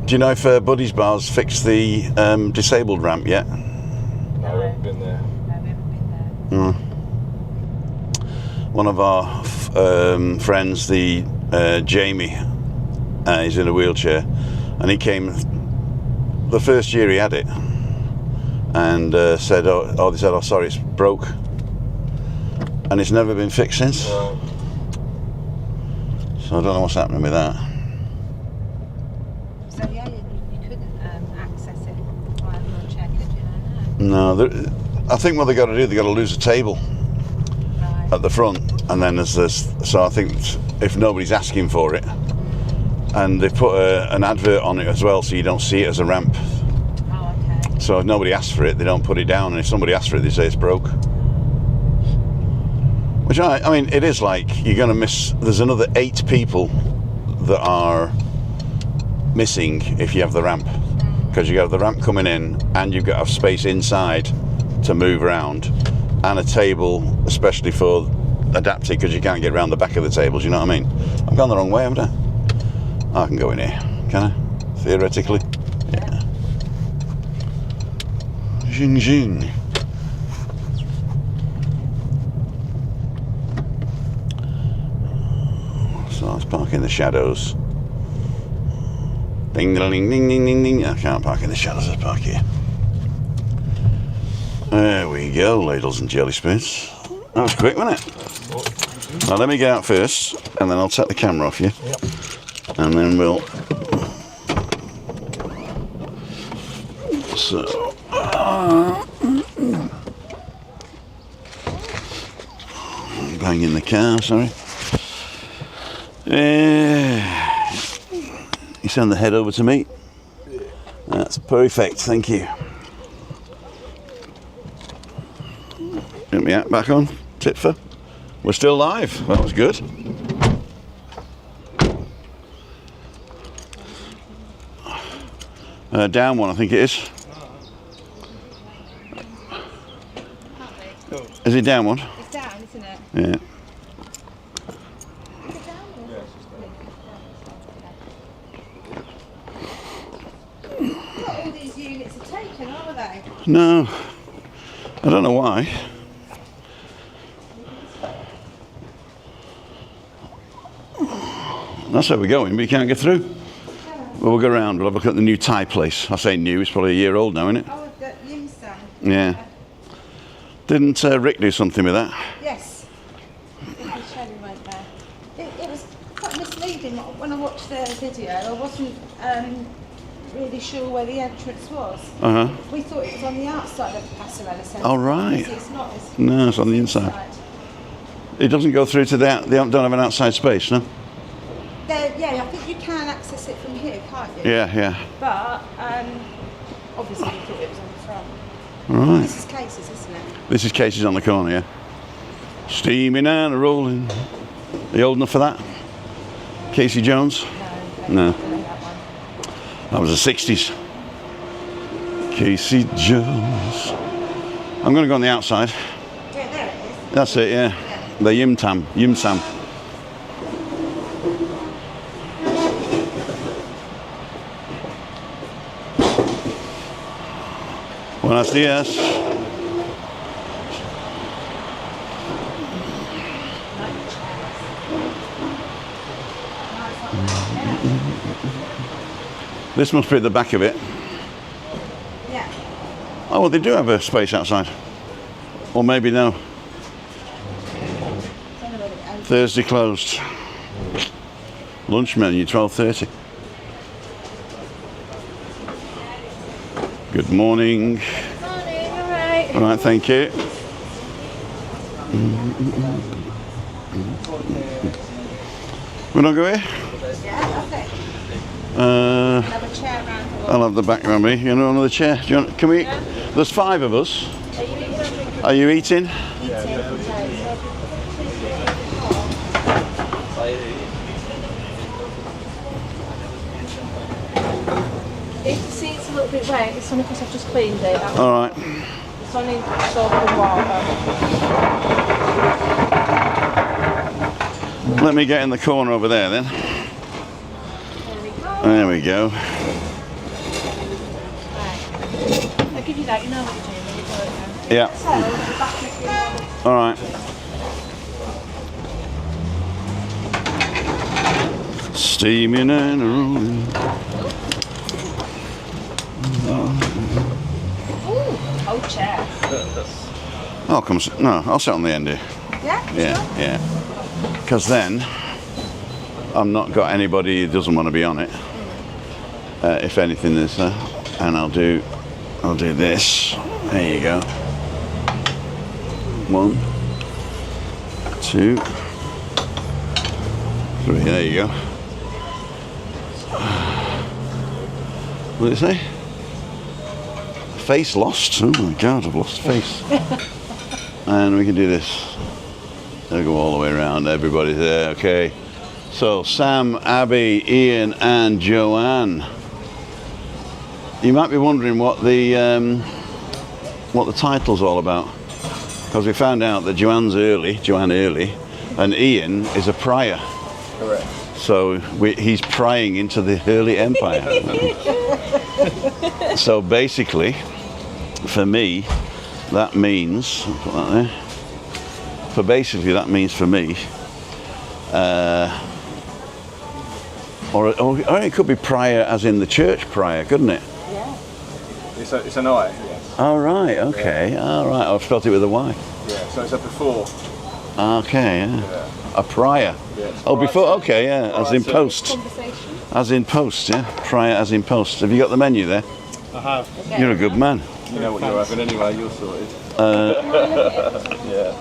S1: Do you know if Buddy's Bar's fixed the disabled ramp yet?
S3: No, we haven't been there.
S2: No, we haven't been there.
S1: One of our friends, Jamie, he's in a wheelchair, and he came the first year he had it, and said, "Oh, they said, oh, sorry, it's broke," and it's never been fixed since.
S3: No.
S1: So I don't know what's happening with that.
S2: So yeah, you couldn't access it via wheelchair, could you?
S1: No, I think what they got to do, they got to lose a table
S2: Right.
S1: at the front, and then there's this. So I think if nobody's asking for it, and they put an advert on it as well, so you don't see it as a ramp.
S2: Oh, okay.
S1: So if nobody asks for it, they don't put it down, and if somebody asks for it, they say it's broke. Which I mean, it is like you're going to miss. There's another 8 people that are missing if you have the ramp, because you have the ramp coming in, and you've got to have space inside to move around, and a table, especially for adapted, because you can't get around the back of the tables. You know what I mean? I've gone the wrong way, haven't I? I can go in here, can I? Theoretically, yeah. Zing zing. So let's park in the shadows. Ding ding ding ding ding ding ding. I can't park in the shadows, let's park here. There we go, ladles and jelly spoons. That was quick, wasn't it? Now let me get out first, and then I'll take the camera off you.
S3: Yep.
S1: And then we'll... So... bang in the car, sorry. You send the head over to me. That's perfect, thank you. Get me out back on, Tipfer. We're still live, that was good. Down one, I think it is. Is it down one?
S2: It's down, isn't it?
S1: Yeah.
S2: All these units are taken, aren't they?
S1: No, I don't know why. That's where we're going, but you can't get through. Well, we'll go around, we'll have a look at the new Thai place. I say new, it's probably a year old now, isn't it?
S2: Oh, we've got Yimsam.
S1: Yeah. Didn't Rick do something with that?
S2: Yes. The Shelley went there. It was quite misleading when I watched the video. I wasn't really sure where the entrance was.
S1: Uh-huh.
S2: We thought it was on the outside of the Pasarella Centre.
S1: Oh, right.
S2: See, it's not.
S1: No, it's on the inside. It doesn't go through to that, they don't have an outside space, no?
S2: Yeah, I think you can access it from here, can't you?
S1: Yeah, yeah.
S2: But obviously we thought it was on the front.
S1: Right.
S2: This is Cases, isn't it?
S1: This is Casey's on the corner, yeah. Steaming and a rolling. Are you old enough for that? Casey Jones? No.
S2: That one.
S1: That was the 60s. Casey Jones. I'm going to go on the outside.
S2: Yeah, there it is.
S1: That's it, yeah. The Yimsam. Buenos días. This must be at the back of it.
S2: Yeah.
S1: Oh, well, they do have a space outside. Or maybe no. Thursday closed. Lunch menu, 12:30. Good morning.
S4: Morning, alright.
S1: All right, thank you. We don't go here?
S2: Yeah, okay.
S1: Have
S2: a chair round the wall.
S1: I'll have the back around me. You know, another chair. Do you want, can we?
S4: Yeah.
S1: There's 5 of us.
S4: Are you eating?
S1: Are you eating?
S4: If the seat's a little bit wet, it's only because I've just cleaned it.
S1: All right.
S4: It's only soap and water.
S1: Let me get in the corner over there then.
S4: There we go.
S1: There we go.
S2: give you that. You know what you're doing when you do it now.
S1: Yeah.
S2: So, the back is
S1: All right. Steaming and rolling.
S2: old chair.
S1: I'll come. No, I'll sit on the end here.
S2: Yeah?
S1: Yeah,
S2: Sure.
S1: yeah. Because then I've not got anybody who doesn't want to be on it. If anything, there's and I'll do this. There you go. 1, 2, 3. There you go. What did it say? Face lost. Oh my God, I've lost face. And we can do this. They'll go all the way around. Everybody's there. Okay. So Sam, Abby, Ian, and Joanne. You might be wondering what the title's all about, because we found out that Joanne Hurley, and Ian is a Pryor.
S3: Correct.
S1: So he's prying into the Hurley Empire. So basically, for me, that means, I'll put that there. For basically, that means for me, or it could be Pryor as in the church Pryor, couldn't it?
S2: Yeah.
S3: It's an I, yes.
S1: All right, okay, all right. I've spelled it with a Y.
S3: Yeah, so it's a before.
S1: Okay, yeah. A Pryor.
S3: Yeah,
S1: Oh, before, okay, yeah, as in post.
S2: Conversation.
S1: As in post, yeah. Pryor as in post. Have you got the menu there?
S3: I have.
S1: You're a good man.
S3: You know what you're having anyway, you're sorted. Yeah.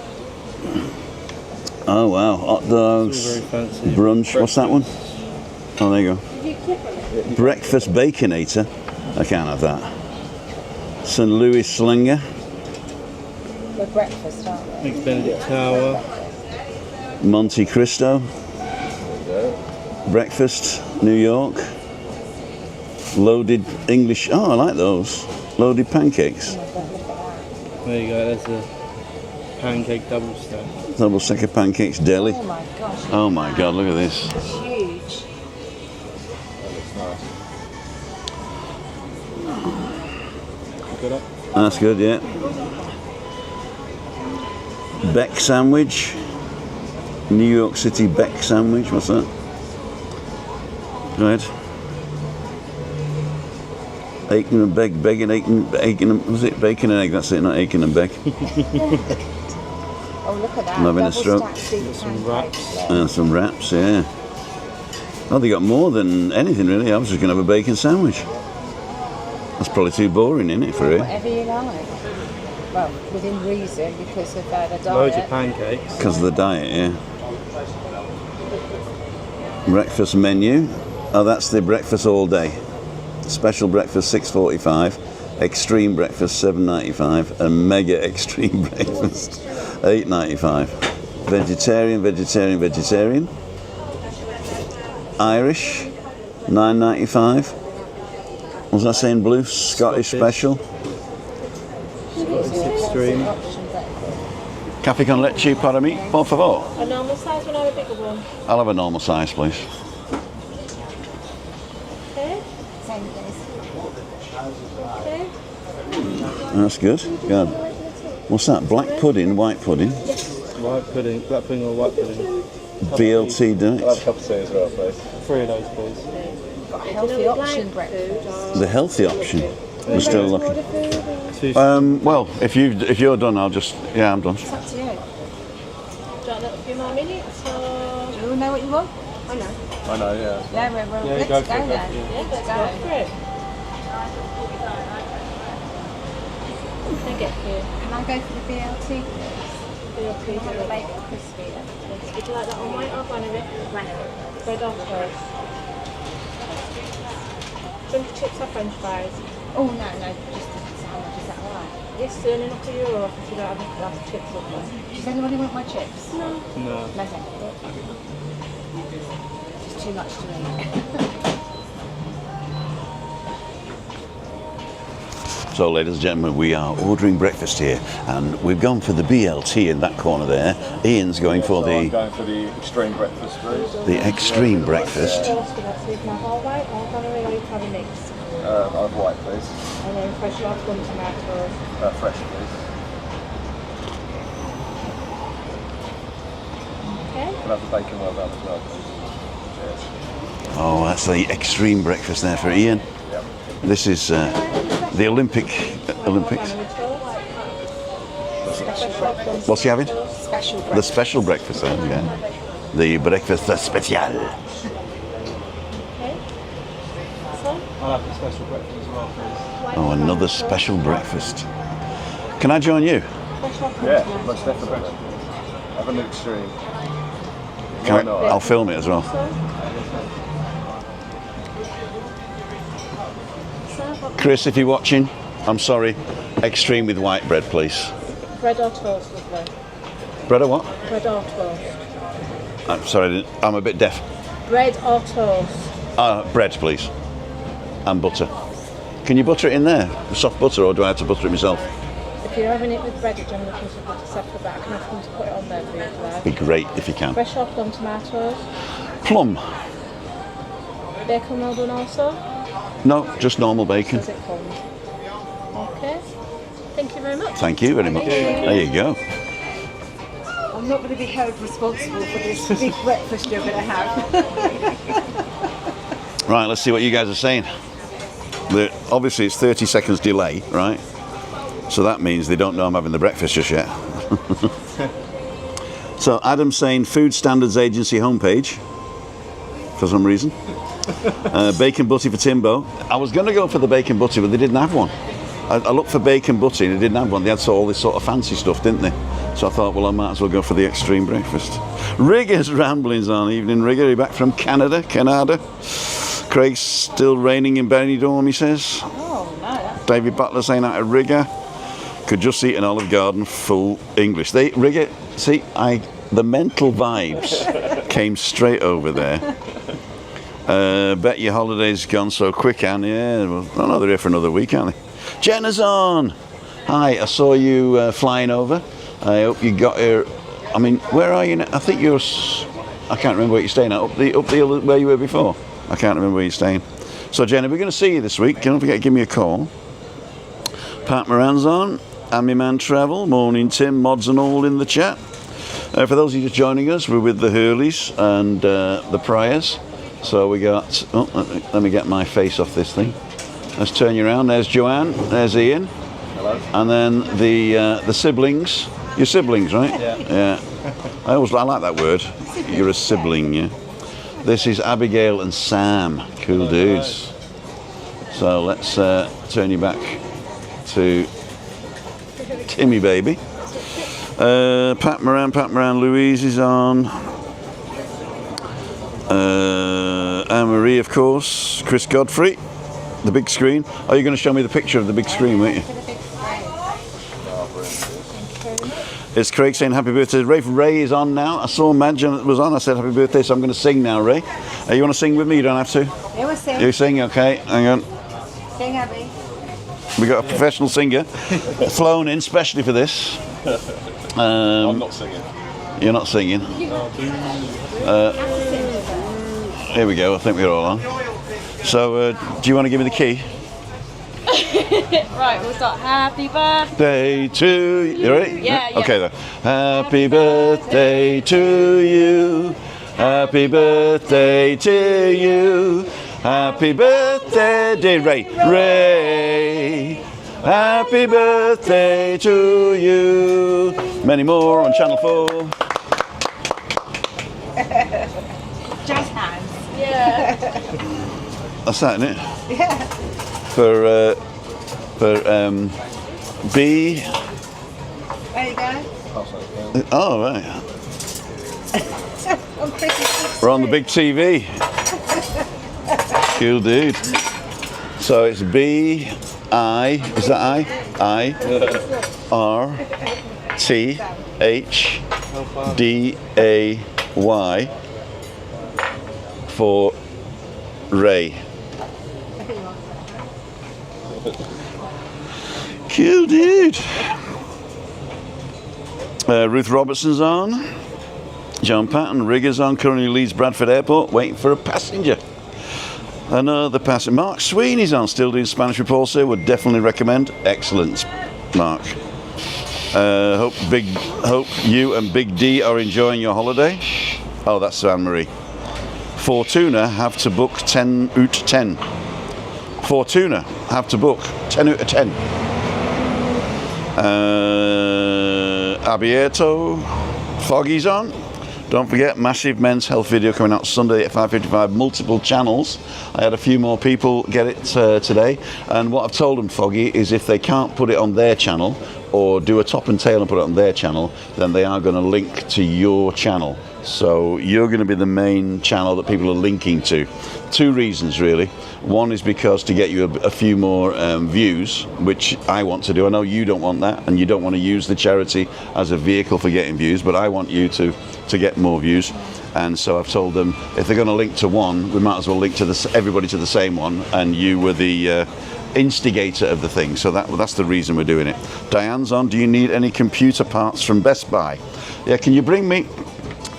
S1: Oh, wow. Hot dogs.
S3: Very fancy.
S1: Brunch. What's that one? Oh, there you go. Breakfast Baconator. I can't have that. St. Louis Slinger.
S2: We're breakfast, aren't we?
S3: Eggs Benedict Tower.
S1: Monte Cristo. Breakfast New York. Loaded English. Oh, I like those. Loaded pancakes.
S3: There you go, there's the pancake double stack.
S1: Double stack of pancakes deli.
S2: Oh my gosh.
S1: Oh my God, look at this.
S2: It's huge.
S3: That looks nice. Good up?
S1: That's good, yeah. Beck sandwich. New York City Beck sandwich. What's that? Go ahead. Bacon and beg, bacon and, was it bacon and egg? That's it, not Aiken and Beck.
S2: Oh, look at that.
S1: I'm having a stroke.
S3: Some wraps.
S1: And some wraps, yeah. Oh, they got more than anything really. I was just going to have a bacon sandwich. That's probably too boring, isn't it, for you?
S2: Whatever you like. Well, within reason, because of the diet.
S3: Loads of pancakes.
S1: Because of the diet, yeah. Breakfast menu. Oh, that's the breakfast all day. Special breakfast $6.45, extreme breakfast $7.95, and mega extreme breakfast $8.95. Vegetarian. Irish $9.95. What was I saying? Blue Scottish special.
S3: Scottish extreme.
S1: Café con leche para mí, por favor.
S4: A normal size one or a bigger one?
S1: I'll have a normal size, please.
S4: Okay.
S2: Same place.
S4: Okay.
S1: That's good. Good. What's that? Black pudding, white pudding,
S3: White pudding, black pudding or white pudding?
S1: BLT
S3: I'll have a
S1: diet.
S3: cup of tea as well, please. 3 of those, please.
S2: Got a healthy option breakfast.
S1: The healthy option. We're still looking. Well, if you're done, I'll just I'm done.
S2: It's up to you.
S4: Do you want a few more minutes or?
S2: Do you all know what you want?
S4: I know.
S3: I know, yeah.
S2: Yeah, let's
S3: go
S2: go
S3: for it,
S2: then.
S3: go
S4: Yeah, let's go for it. Can I get here?
S2: Can I go for the BLT?
S4: BLT,
S2: The bacon crispy.
S4: would you like that on white or banana? Bread or toast? French chips or French fries?
S2: Oh, no, just a sandwich. Is that alright?
S4: Yes, turning up to Europe if you don't have enough chips up there.
S2: Does anybody want my chips?
S4: No.
S3: No.
S2: No, thank you. Just too much to eat.
S1: So, ladies and gentlemen, we are ordering breakfast here, and we've gone for the BLT in that corner there. Ian's going for
S3: I'm
S1: the
S3: going for the extreme breakfast, please.
S1: extreme breakfast.
S4: Toast with that, so you can have all white or banana or you can have a mix.
S3: I'll have white, please.
S2: And then fresh large tomatoes.
S3: Fresh, please.
S2: Okay.
S3: Can I have the bacon well done as well, please? Cheers.
S1: Oh, that's the extreme breakfast there for Ian.
S3: Yep.
S1: This is the Olympics. What's he having?
S2: Special
S1: The special breakfast, yeah. The breakfast special.
S2: Okay. So,
S3: I'll have the special breakfast as well, please.
S1: Oh, another special breakfast. Can I join you?
S3: Yeah, most definitely. Have an extreme.
S1: Can I'll film it as well. Chris, if you're watching, I'm sorry. Extreme with white bread, please.
S2: bread or toast, lovely.
S1: Bread or what?
S2: Bread or toast.
S1: I'm sorry, I'm a bit deaf.
S2: Bread or toast.
S1: Bread, please. And butter. Can you butter it in there? Soft butter, or do I have to butter it myself?
S2: If you're having it with bread, it generally comes with butter separate, but I can ask them to put it on there for you if you like.
S1: Be great if you can.
S2: Fresh or plum tomatoes.
S1: Plum.
S2: Bacon well done also.
S1: No, just normal bacon.
S2: As it comes. Okay. Thank you very much.
S1: Thank you very much. There you go.
S2: I'm not going to be held responsible for this big breakfast you're going to have.
S1: Right, let's see what you guys are saying. Obviously, it's 30 seconds delay, right? So that means they don't know I'm having the breakfast just yet. So Adam's saying Food Standards Agency homepage, for some reason. Bacon butty for Timbo. I was going to go for the bacon butty, but they didn't have one. I looked for bacon butty and they didn't have one. They had all this sort of fancy stuff, didn't they? So I thought, well, I might as well go for the extreme breakfast. Rigger's ramblings on. Evening, Rigger. You're back from Canada. Craig's still raining in Benidorm, he says.
S2: Oh, no.
S1: David Butler saying out of Rigger. Could just eat an Olive Garden full English. Rigger, see, the mental vibes came straight over there. Bet your holiday's gone so quick, Anne. Yeah, well, I know they're here for another week, aren't they? Jenna's on. Hi, I saw you flying over. I hope you got here. I mean, where are you now? I think you're. I can't remember where you're staying at. Up the hill where you were before. I can't remember where you're staying. So, Jenna, we're going to see you this week. Don't forget to give me a call. Pat Moran's on. Amy Man Travel. Morning, Tim. Mods and all in the chat. For those of you just joining us, we're with the Hurleys and the Pryors. So we got. Oh, let me get my face off this thing. Let's turn you around. There's Joanne. There's Ian.
S3: Hello.
S1: And then the siblings. Your siblings, right?
S3: Yeah.
S1: I like that word. You're a sibling, yeah. This is Abigail and Sam. Cool dudes. So let's turn you back to Timmy baby. Pat Moran, Louise is on. Anne-Marie, of course. Chris Godfrey. The big screen. Oh, you're going to show me the picture of the big screen, weren't you? It's Craig saying happy birthday. Ray is on now. I saw Madge was on. I said happy birthday, so I'm going to sing now, Ray. You want to sing with me? You don't have to.
S2: Yeah, we'll sing.
S1: You sing, okay. Hang on.
S2: Sing, Abby.
S1: We got a professional singer flown in specially for this.
S3: I'm not singing.
S1: You're not singing. Here we go. I think we're all on. So, do you want to give me the key?
S4: Right, we'll start. Happy birthday.
S1: Day to you. You ready?
S4: Yeah.
S1: Okay then. Happy birthday to you. Happy birthday to you. Happy birthday, dear Ray. Happy birthday to you. Many more on Channel 4.
S2: Jazz hands.
S4: Yeah.
S1: That's that, isn't it?
S2: Yeah.
S1: For B.
S2: There you go.
S1: Oh, right.
S2: On Christmas.
S1: We're on the big TV. Cool dude. So it's B I, is that I R T H D A Y for Ray. Cool dude. Ruth Robertson's on. John Patton, Rigger's on, currently leaves Bradford Airport, waiting for a passenger. Another passing. Mark Sweeney's on, still doing Spanish with Paul, sir. Would definitely recommend. Excellent, Mark. Hope you and Big D are enjoying your holiday. Oh, that's Anne-Marie. Fortuna have to book 10 out 10. Fortuna have to book 10 out of 10. Abierto, Foggy's on. Don't forget, massive men's health video coming out Sunday at 5:55, multiple channels. I had a few more people get it today, and what I've told them, Foggy, is if they can't put it on their channel or do a top and tail and put it on their channel, then they are going to link to your channel. So you're going to be the main channel that people are linking to. Two reasons, really. One is because to get you a few more views, which I want to do. I know you don't want that, and you don't want to use the charity as a vehicle for getting views, but I want you to get more views. And so I've told them, if they're going to link to one, we might as well link to everybody to the same one, and you were the instigator of the thing. So that's the reason we're doing it. Diane's on. Do you need any computer parts from Best Buy? Yeah, can you bring me...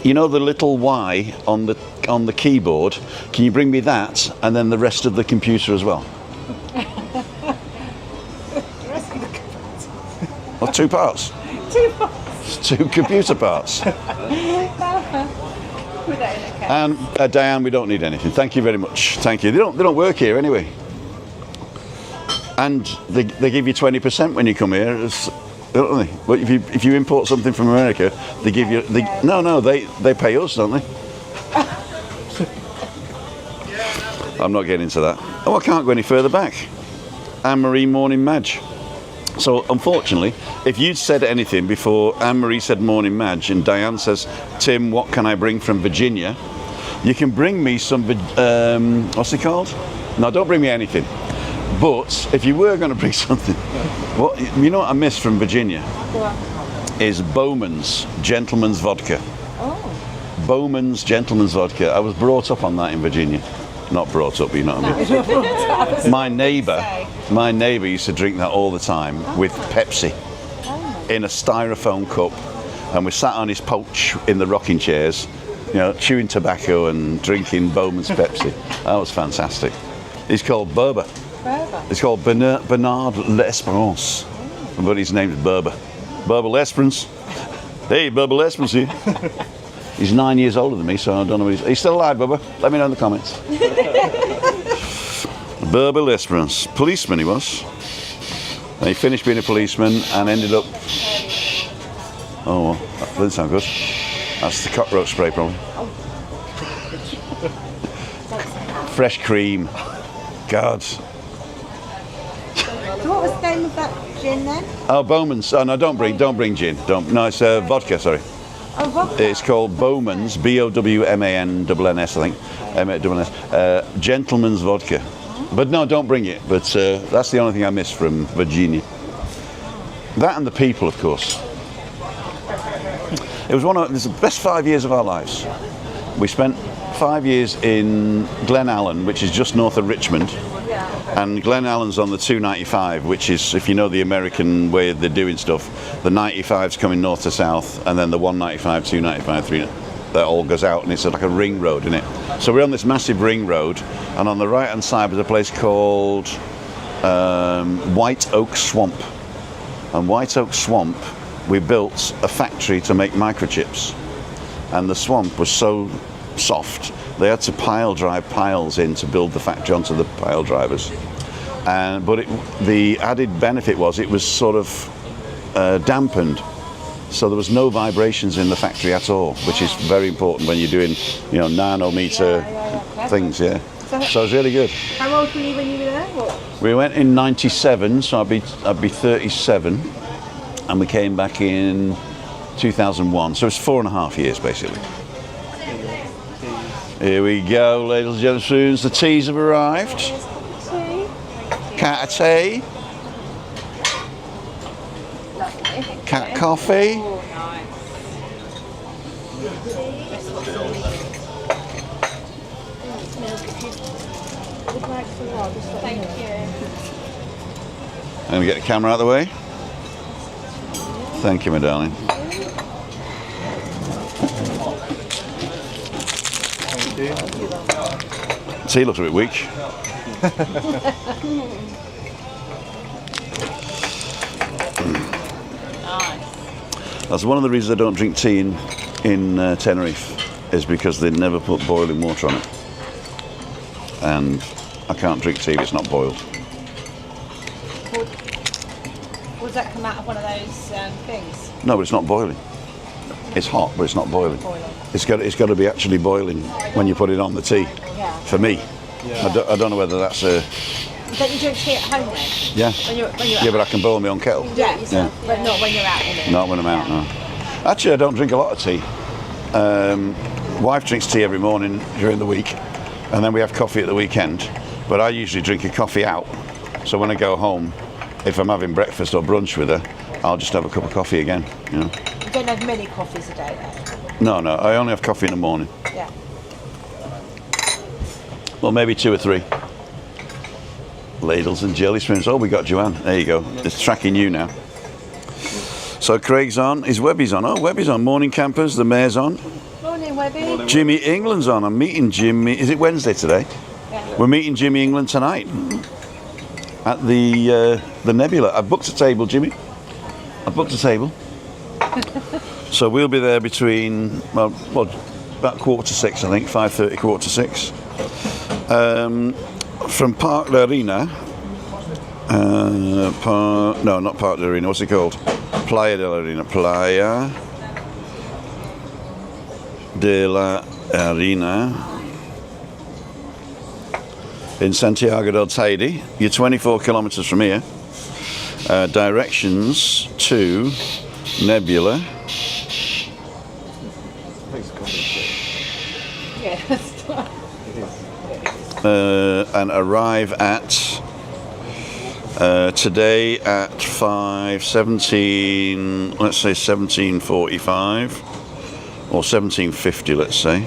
S1: You know the little Y on the keyboard? Can you bring me that and then the rest of the computer as well? Well, 2 parts.
S2: 2 parts.
S1: 2 computer parts. And Diane, we don't need anything. Thank you very much. Thank you. They don't work here anyway. And they give you 20% when you come here. Don't they? But if you import something from America, they give you they pay us, don't they? I'm not getting into that. Oh, I can't go any further back. Anne-Marie Morning Madge. So unfortunately, if you'd said anything before Anne-Marie said Morning Madge and Diane says, Tim, what can I bring from Virginia? You can bring me some what's it called? No, don't bring me anything. But if you were going to bring something, you know what I miss from Virginia?
S2: What?
S1: Is Bowman's Gentleman's Vodka.
S2: Oh.
S1: Bowman's Gentleman's Vodka. I was brought up on that in Virginia. Not brought up, you know what I mean? My neighbour used to drink that all the time with Pepsi in a styrofoam cup, and we sat on his pouch in the rocking chairs, chewing tobacco and drinking Bowman's Pepsi. That was fantastic. He's called Berber. It's called Bernard L'Esperance, but his name's Berber. Berber L'Esperance. Hey, Berber L'Esperance here. He's 9 years older than me, so I don't know. He's still alive, Berber? Let me know in the comments. Berber L'Esperance. Policeman he was. And he finished being a policeman and ended up... Oh, well, that doesn't sound good. That's the cockroach spray, probably. Fresh cream. God.
S2: So what was the name of that gin then?
S1: Oh, Bowman's. Oh, no, don't bring gin. No, it's vodka, sorry.
S2: Oh, vodka.
S1: It's called Bowman's, Bowmanns, I think. M-A-S-S. Gentleman's Vodka. But no, don't bring it. But that's the only thing I miss from Virginia. That and the people, of course. It was the best 5 years of our lives. We spent 5 years in Glen Allen, which is just north of Richmond. And Glen Allen's on the 295, which is, if you know the American way they're doing stuff, the 95's coming north to south, and then the 195, 295, 395, that all goes out, and it's like a ring road, isn't it? So we're on this massive ring road, and on the right-hand side was a place called White Oak Swamp. And White Oak Swamp, we built a factory to make microchips. And the swamp was so soft, they had to pile drive piles in to build the factory onto the pile drivers. But the added benefit was it was sort of dampened, so there was no vibrations in the factory at all, which is very important when you're doing, nanometer things. Yeah. So it was really good.
S2: How old were you when you were there? What?
S1: We went in '97, so I'd be 37, and we came back in 2001. So it's 4.5 years basically. Here we go, ladies and gentlemen. The teas have arrived. Cat tea. Cat coffee.
S2: Oh, nice. Thank you.
S1: I'm going to get the camera out of the way. Thank you, my darling. Tea looks a bit weak. That's one of the reasons I don't drink tea in Tenerife, is because they never put boiling water on it. And I can't drink tea if it's not boiled.
S2: Would that come out of one of those things?
S1: No, but it's not boiling. It's hot, but it's not boiling. It's got to be actually boiling when you put it on the tea.
S2: Yeah.
S1: For me. Yeah. I don't know whether that's a...
S2: Don't you drink tea at home then?
S1: Yeah.
S2: When you're
S1: yeah, but I can boil my own kettle.
S2: Yeah. But not when you're out in it.
S1: Not when I'm out, no. Actually, I don't drink a lot of tea. Wife drinks tea every morning during the week, and then we have coffee at the weekend. But I usually drink a coffee out. So when I go home, if I'm having breakfast or brunch with her, I'll just have a cup of coffee again. You know?
S2: You don't have many coffees a day though?
S1: No, I only have coffee in the morning.
S2: Yeah.
S1: Well, maybe 2 or 3. Ladles and jelly spoons. Oh, we got Joanne. There you go. It's tracking you now. So Craig's on. Is Webby's on? Oh, Webby's on. Morning campers. The mayor's on.
S2: Morning, Webby.
S1: Jimmy England's on. I'm meeting Jimmy. Is it Wednesday today?
S2: Yeah.
S1: We're meeting Jimmy England tonight at the Nebula. I've booked a table, Jimmy. I've booked a table. So we'll be there between well about 5:45, I think, 5:30, 5:45. From Park La Arena. No, not Park La Arena. What's it called? Playa de la Arena. Playa de la Arena in Santiago del Teide. You're 24 kilometres from here. Directions to Nebula. And arrive at today at 5:17. Let's say 17:45 or 17:50. Let's say,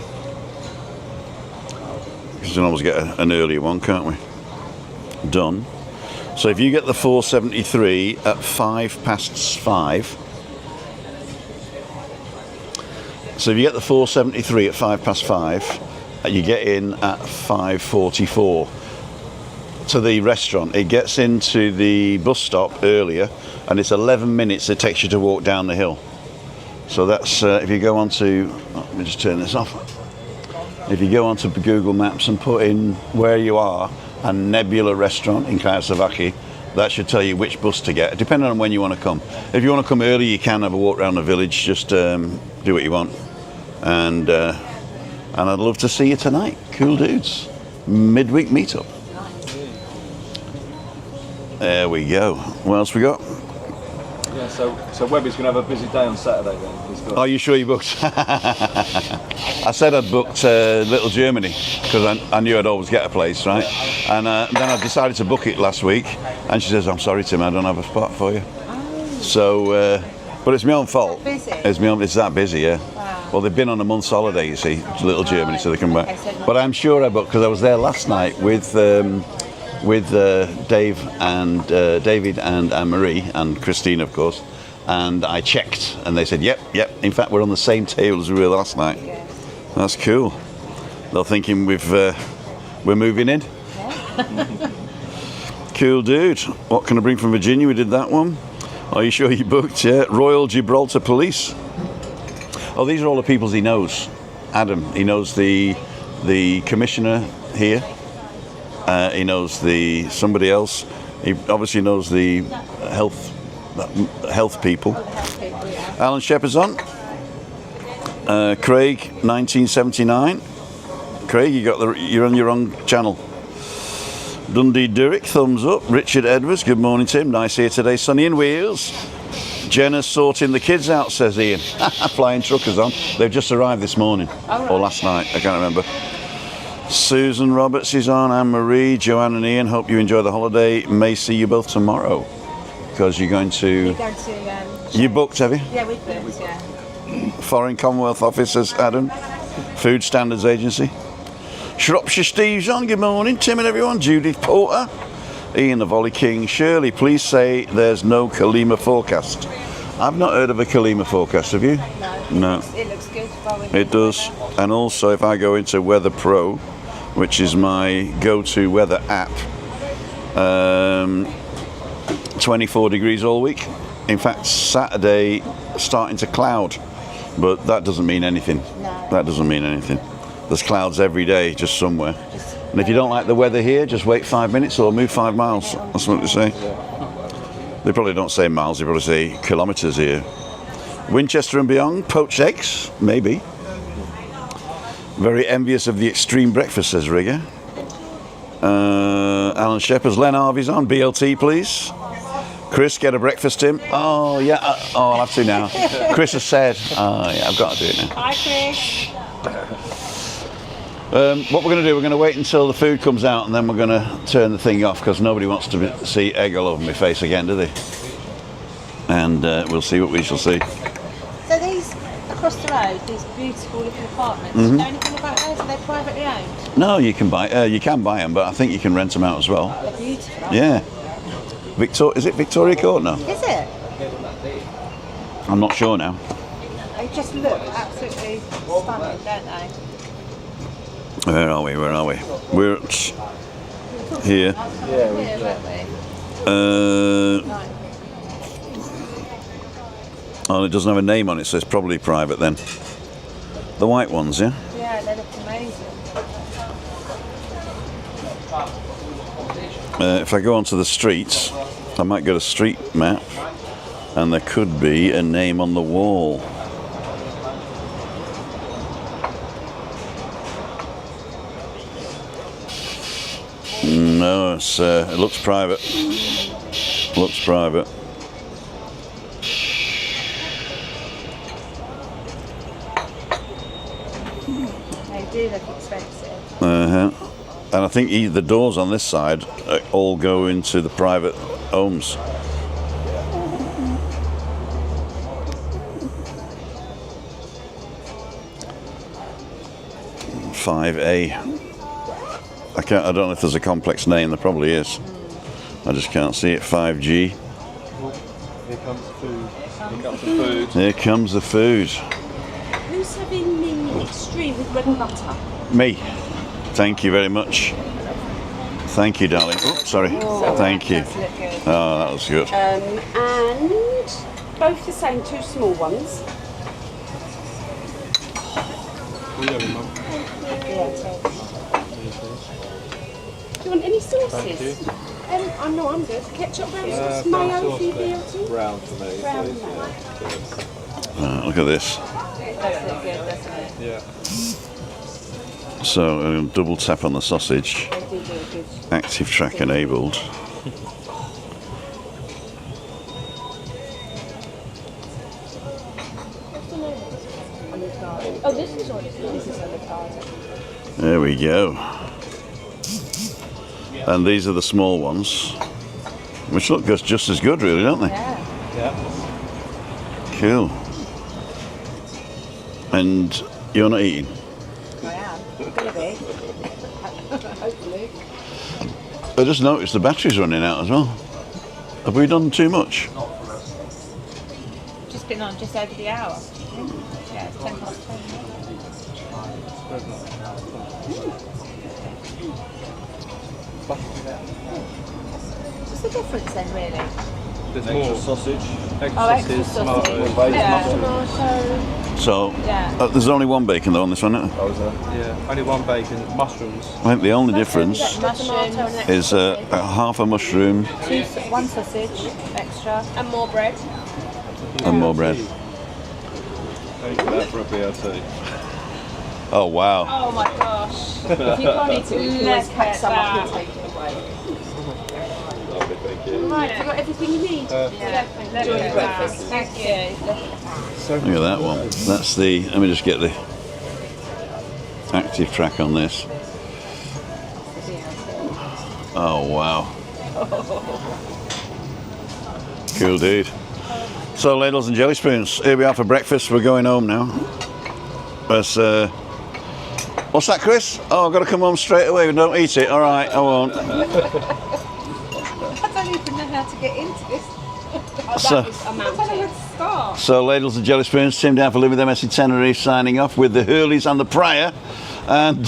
S1: because we can always get an earlier one, can't we? Done. So if you get the 473 at 5:05. So if you get the 473 at 5:05, you get in at 5:44 to the restaurant. It gets into the bus stop earlier, and it's 11 minutes it takes you to walk down the hill. So that's if you go on to, let me just turn this off. If you go onto Google Maps and put in where you are and Nebula Restaurant in Kawasaki, that should tell you which bus to get, depending on when you want to come. If you want to come early, you can have a walk around the village, just do what you want. And I'd love to see you tonight. Cool dudes. Midweek meetup. There we go. What else we got?
S6: Yeah, so Webby's going to have a busy day on Saturday then.
S1: Are you sure you booked? I said I'd booked Little Germany because I knew I'd always get a place, right? And then I decided to book it last week, and she says, "I'm sorry, Tim, I don't have a spot for you." So, but it's my own fault. It's that busy, yeah. Well, they've been on a month's holiday, you see, to Little Germany, so they come back. But I'm sure I booked because I was there last night with David and Anne-Marie and Christine, of course. And I checked, and they said, "Yep. In fact, we're on the same table as we were last night." That's cool. They're thinking we're moving in. Cool, dude. What can I bring from Virginia? We did that one. Are you sure you booked? Yeah. Royal Gibraltar Police. Oh, these are all the people he knows. Adam, he knows the commissioner here. He knows somebody else. He obviously knows the health people. Alan Shepherd's on. Craig, 1979. Craig, you're on your own channel. Dundee Durrick, thumbs up. Richard Edwards, good morning, Tim. Nice here today. Sunny in Wheels. Jenna's sorting the kids out, says Ian. Flying truckers on. They've just arrived this morning or last night. I can't remember. Susan Roberts is on. Anne-Marie, Joanne and Ian. Hope you enjoy the holiday. May see you both tomorrow because you're going to. You booked, have you?
S2: Yeah, we booked. Yeah.
S1: Foreign Commonwealth Office, says Adam. Food Standards Agency. Shropshire Steve's on. Good morning, Tim and everyone. Judith Porter. Ian the Volley King. Shirley, please say there's no Kalima forecast. I've not heard of a Kalima forecast, have you?
S2: No.
S1: No.
S2: It looks good.
S1: It does. And also, if I go into Weather Pro, which is my go-to weather app. 24 degrees all week. In fact, Saturday starting to cloud, but that doesn't mean anything.
S2: No.
S1: That doesn't mean anything. There's clouds every day, just somewhere. And if you don't like the weather here, just wait 5 minutes or move 5 miles. That's what they say. They probably don't say miles, they probably say kilometres here. Winchester and beyond, poached eggs, maybe. Very envious of the extreme breakfast, says Rigger. Alan Shepherd's, Len Harvey's on, BLT please. Chris, get a breakfast, Tim. Oh, yeah, I'll have to now. Chris has said, oh, yeah, I've got to do it now.
S4: Hi, Chris.
S1: What we're going to do, we're going to wait until the food comes out and then we're going to turn the thing off because nobody wants to see egg all over my face again, do they? And we'll see what we shall see.
S2: So these across the road, these beautiful looking apartments, do you know anything about those? Are they privately owned?
S1: No, you can buy them, but I think you can rent them out as well.
S2: They're beautiful.
S1: Yeah. Is it Victoria Court now?
S2: Is it?
S1: I'm not sure now.
S2: They just look absolutely stunning, don't they?
S1: Where are we? We're at here. Oh, it doesn't have a name on it, so it's probably private then. The white ones, yeah?
S2: Yeah, they look amazing.
S1: If I go onto the streets, I might get a street map, and there could be a name on the wall. No, it looks private. Looks private.
S2: They do look expensive.
S1: And I think the doors on this side all go into the private homes. "5A." I don't know if there's a complex name. There probably is. I just can't see it. 5G.
S6: Here comes the food. Here comes the food.
S1: Here comes the food.
S4: Who's having the extreme with bread and butter?
S1: Me. Thank you very much. Thank you, darling. Oh, sorry. Thank you. Oh, that was good.
S7: And both the same, 2 small ones. Do you want any sauces? I'm good. Ketchup, brown sauce, mayo for you, BLT?
S6: Brown for me.
S7: Brown,
S1: Look at this.
S2: It does look good, doesn't it?
S6: Yeah.
S1: So, I'm going to double tap on the sausage. Active track enabled.
S4: Oh, this is avocado.
S1: There we go. And these are the small ones, which look just as good, really, don't they?
S6: Yeah.
S1: Cool. And you're not eating?
S2: I am. I'm gonna be. Hopefully.
S1: I just noticed the battery's running out as well. Have we done too much?
S2: Just been on just over the hour. Yeah, it's 10 past 10. What's the difference then, really?
S6: There's extra sausage.
S2: Extra sausage. Tomato.
S1: So,
S2: Yeah.
S1: there's only one bacon though on this one, isn't there?
S3: Yeah, only one bacon, mushrooms.
S1: I think the only difference
S2: Mushrooms.
S1: is a half a mushroom
S2: 1 sausage extra.
S4: And more bread.
S1: and more bread.
S6: Thank you for that for a BLT.
S1: Oh wow.
S4: Oh my gosh.
S7: If you can't eat it, we can always
S4: Look
S7: cut
S4: at
S7: some up
S4: that.
S7: and take it away.
S6: Lovely, thank you.
S7: Right, have you got everything you need?
S4: Enjoy
S7: your breakfast.
S4: Thank you.
S1: Look at that one. That's the. Let me just get the active track on this. Oh wow. Cool, dude. So, ladles and jelly spoons. Here we are for breakfast. We're going home now. That's, what's that, Chris? Oh, I've got to come home straight away. Don't eat it. All right, I won't.
S2: I don't even know how to get into this.
S1: So,
S2: I don't know where to start.
S1: so, ladles and jelly spoons. Tim down for Living with MS in Tenerife, signing off with the Hurleys and the Pryor. And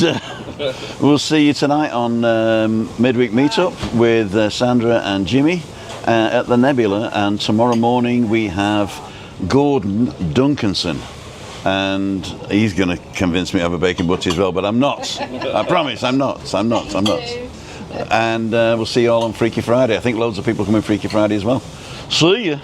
S1: We'll see you tonight on midweek meetup with Sandra and Jimmy at the Nebula, and tomorrow morning we have Gordon Duncanson, and he's going to convince me to have a bacon butty as well, but I'm not. I promise, I'm not. And we'll see you all on Freaky Friday. I think loads of people come in Freaky Friday as well. See ya.